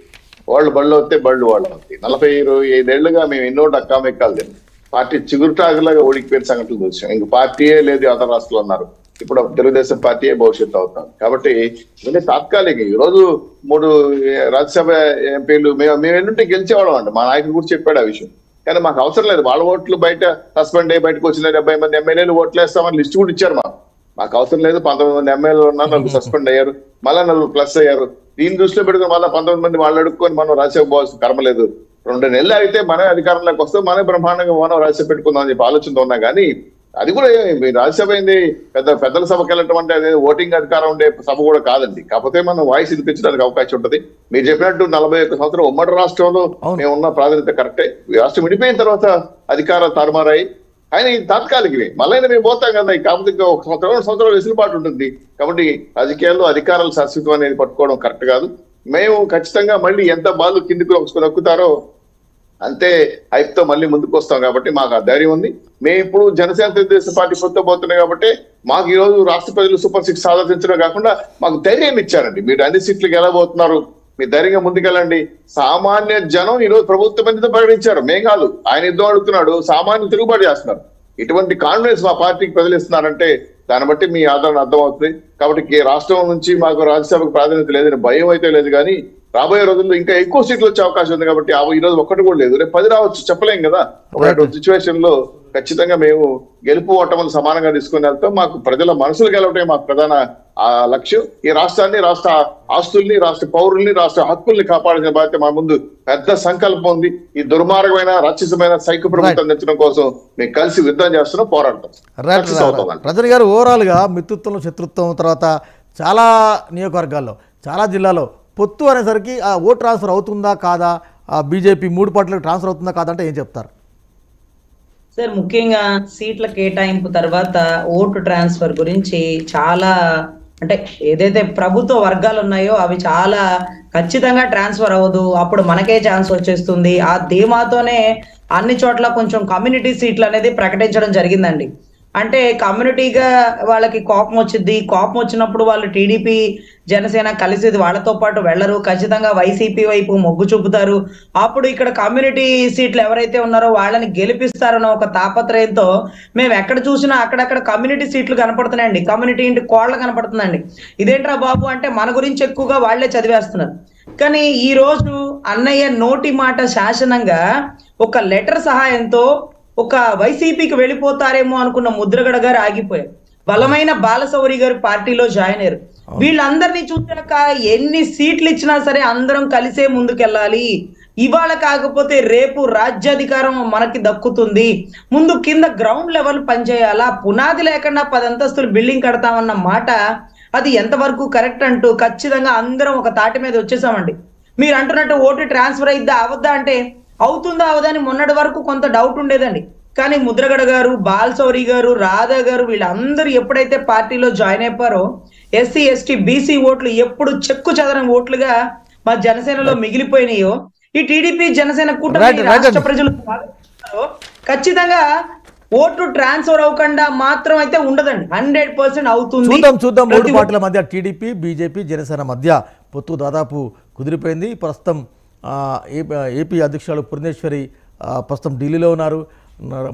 వాళ్ళు బళ్ళు అవుతే బళ్ళు వాళ్ళు అవుతాయి. 40-25 ఏళ్లుగా మేము ఎన్నో డక్కామెక్కాలు తిన్నాం. పార్టీ చిగురుటాగులాగా ఓడికిపోయిన సంఘటనలు చూసాం. ఇంక పార్టీయే లేదు, అవతల రాష్ట్రంలో ఉన్నారు. ఇప్పుడు తెలుగుదేశం పార్టీయే భవిష్యత్తు అవుతాం. కాబట్టి ఇవన్నీ తాత్కాలిక. ఈ రోజు 3 రాజ్యసభ ఎంపీలు మేము ఎన్నుంటే గెలిచేవాళ్ళం అండి. మా నాయకుడు కూడా చెప్పాడు ఆ విషయం. కానీ మాకు అవసరం లేదు. వాళ్ళ ఓట్లు బయట సస్పెండ్ అయ్యి బయటకు వచ్చిన 70 మంది ఎమ్మెల్యేలు ఓట్లు వేస్తామని లిస్ట్ కూడా ఇచ్చారు. మాకు అవసరం లేదు. 19 మంది ఎమ్మెల్యేలు ఉన్నారు, 4 సస్పెండ్ అయ్యారు, మళ్ళా 4 ప్లస్ అయ్యారు. దీన్ని దృష్టిలో పెట్టుకుని మళ్ళీ 19 మంది వాళ్ళు అడుక్కొని మనం రాజ్యసభ పోవాల్సిన కర్మ లేదు. 2 నెలలు అయితే మనమే అధికారంలోకి వస్తే మనమే బ్రహ్మాండంగా మనం రాజ్యసభ పెట్టుకుందాం అని చెప్పి ఆలోచనతో ఉన్నా. కానీ అది కూడా రాజ్యసభ అయింది పెద్దల సభకి వెళ్ళటం అంటే అదే ఓటింగ్ అధికారం ఉండే సభ కూడా కాదండి. కాకపోతే మనం వాయిస్ వినిపించడానికి అవకాశం ఉంటుంది. మీరు చెప్పినట్టు 41 సంవత్సరం ఉమ్మడి రాష్ట్రంలో మేము ఉన్న ప్రాధాన్యత కరెక్టే. రాష్ట్రం విడిపోయిన తర్వాత అధికారాలు తారుమారాయి. ఆయన ఇది తాత్కాలికమే, మళ్ళీ మేము పోతాం కదా. కాకపోతే ఇంకా 1 సంవత్సరాలు వెసులుబాటు ఉంటుంది. కాబట్టి రాజకీయాల్లో అధికారాలు శాశ్వతం అనేది పట్టుకోవడం కరెక్ట్ కాదు. మేము ఖచ్చితంగా మళ్ళీ ఎంత బాలు కిందికి నొక్కుతారో అంతే హైప్తో మళ్ళీ ముందుకు వస్తాం. కాబట్టి మాకు ఆ ధైర్యం ఉంది. మేము ఇప్పుడు జనసేన తెలుగుదేశం పార్టీ పోతున్నాయి కాబట్టి మాకు ఈ రోజు రాష్ట్ర ప్రజలు సూపర్ 6 సాధించడం కాకుండా మాకు ధైర్యాన్ని ఇచ్చారండి. మీరు అన్ని సీట్లకు ఎలా పోతున్నారు, మీరు ధైర్యంగా ముందుకెళ్ళండి. సామాన్య జనం ఈ రోజు ప్రభుత్వం మీద ప్రకటించారు. మేం కాదు, ఆయన యుద్ధం అడుగుతున్నాడు, సామాన్యులు తిరుగుబాటు చేస్తున్నారు. ఇటువంటి కాన్ఫిడెన్స్ మా పార్టీకి ప్రజలు ఇస్తున్నారంటే దాన్ని బట్టి మీ ఆదరణ అర్థమవుతుంది. కాబట్టి రాష్ట్రం నుంచి మాకు రాజ్యసభకు ప్రాధాన్యత లేదని భయం అయితే లేదు. కానీ రాబోయే రోజుల్లో ఇంకా ఎక్కువ సీట్లు వచ్చే అవకాశం ఉంది. కాబట్టి ఈ రోజు ఒక్కటి కూడా లేదు, రేపు 10 రావచ్చు, చెప్పలేం కదా. ఒక సిచ్యువేషన్ లో ఖచ్చితంగా మేము గెలుపు ఓటములు సమానంగా తీసుకుని వెళ్తాం. మాకు ప్రజల మనసులు గెలవటమే మాకు ప్రధాన లక్ష్యం. ఈ రాష్ట్రాన్ని, రాష్ట్ర ఆస్తుల్ని, రాష్ట్ర పౌరుల్ని, రాష్ట్ర హక్కుల్ని కాపాడాల్సిన బాధ్యత మా ముందు పెద్ద సంకల్పం ఉంది. ఈ దుర్మార్గమైన రాక్షసమైన సైకో ప్రభుత్వం తెచ్చడం కోసం మేము కలిసి యుద్ధం చేస్తున్నాం, పోరాడతాం. రజనీ గారు, ఓవరాల్ గా మిత్రుత్వం, శత్రుత్వం తర్వాత చాలా నియోజకవర్గాల్లో, చాలా జిల్లాలో పొత్తు అనేసరికి ఆ ఓట్ ట్రాన్స్ఫర్ అవుతుందా కాదా, బీజేపీ 3 పార్టీలకు ట్రాన్స్ఫర్ అవుతుందా కాదంటే ఏం చెప్తారు? సార్, ముఖ్యంగా సీట్ల కేటాయింపు తర్వాత ఓటు ట్రాన్స్ఫర్ గురించి చాలా, అంటే ఏదైతే ప్రభుత్వ వర్గాలు ఉన్నాయో అవి చాలా ఖచ్చితంగా ట్రాన్స్ఫర్ అవ్వదు, అప్పుడు మనకే ఛాన్స్ వచ్చేస్తుంది, ఆ ధీమాతోనే అన్ని చోట్ల కొంచెం కమ్యూనిటీ సీట్లు అనేది ప్రకటించడం జరిగిందండి. అంటే కమ్యూనిటీగా వాళ్ళకి కోపం వచ్చింది, కోపం వచ్చినప్పుడు వాళ్ళు టీడీపీ జనసేన కలిసి వాళ్ళతో పాటు వెళ్లరు, ఖచ్చితంగా వైసీపీ వైపు మొగ్గు చూపుతారు. అప్పుడు ఇక్కడ కమ్యూనిటీ సీట్లు ఎవరైతే ఉన్నారో వాళ్ళని గెలిపిస్తారన్న ఒక తాపత్రయంతో మేము ఎక్కడ చూసినా అక్కడక్కడ కమ్యూనిటీ సీట్లు కనపడుతున్నాయండి. కమ్యూనిటీ ఇంటి కోళ్ళ కనపడుతుందండి. ఇదేంట్రా బాబు అంటే మన గురించి ఎక్కువగా వాళ్లే చదివేస్తున్నారు. కానీ ఈ రోజు అన్నయ్య నోటి మాట శాసనంగా ఒక లెటర్ సహాయంతో ఒక వైసీపీకి వెళ్ళిపోతారేమో అనుకున్న ముద్రగడ గారు ఆగిపోయారు. బలమైన బాలశౌరి గారు పార్టీలో జాయిన్ అయ్యారు. వీళ్ళందరినీ చూసాక ఎన్ని సీట్లు ఇచ్చినా సరే అందరం కలిసే ముందుకెళ్ళాలి, ఇవాళ కాకపోతే రేపు రాజ్యాధికారం మనకి దక్కుతుంది, ముందు కింద గ్రౌండ్ లెవెల్ పనిచేయాలా, పునాది లేకుండా 10 అంతస్తులు బిల్డింగ్ కడతామన్న మాట అది ఎంతవరకు కరెక్ట్ అంటూ ఖచ్చితంగా అందరం ఒక తాటి మీద వచ్చేసామండి. మీరు అంటున్నట్టు ఓటు ట్రాన్స్ఫర్ అయిద్దా అవద్దా అంటే అవుతుందా అవదా అని మొన్నటి వరకు కొంత డౌట్ ఉండేదండి. కానీ ముద్రగడ గారు, బాలశౌరి గారు, రాధా గారు వీళ్ళందరూ ఎప్పుడైతే పార్టీలో జాయిన్ అయిపోయారో ఎస్సీ ఎస్టీ బీసీ ఓట్లు ఎప్పుడు చెక్కు చెదరని ఓట్లుగా మా జనసేనలో మిగిలిపోయినాయో ఈ టీడీపీ జనసేన కూటమి రాష్ట్ర ప్రజలు ఖచ్చితంగా ఓటు ట్రాన్స్ఫర్ అవ్వకుండా మాత్రం అయితే ఉండదండి, 100% అవుతుంది. చూద్దాం 3 పార్టీల మధ్య టీడీపీ, బీజేపీ, జనసేన మధ్య పొత్తు దాదాపు కుదిరిపోయింది. ప్రస్తుతం ఏపీ అధ్యక్షురాలు పురంధేశ్వరి ప్రస్తుతం ఢిల్లీలో ఉన్నారు.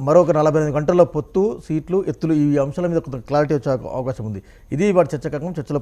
మరొక 48 గంటల్లో పొత్తు, సీట్లు, ఎత్తులు ఈ అంశాల మీద కొంత క్లారిటీ వచ్చే అవకాశం ఉంది. ఇది వాటి చర్చలో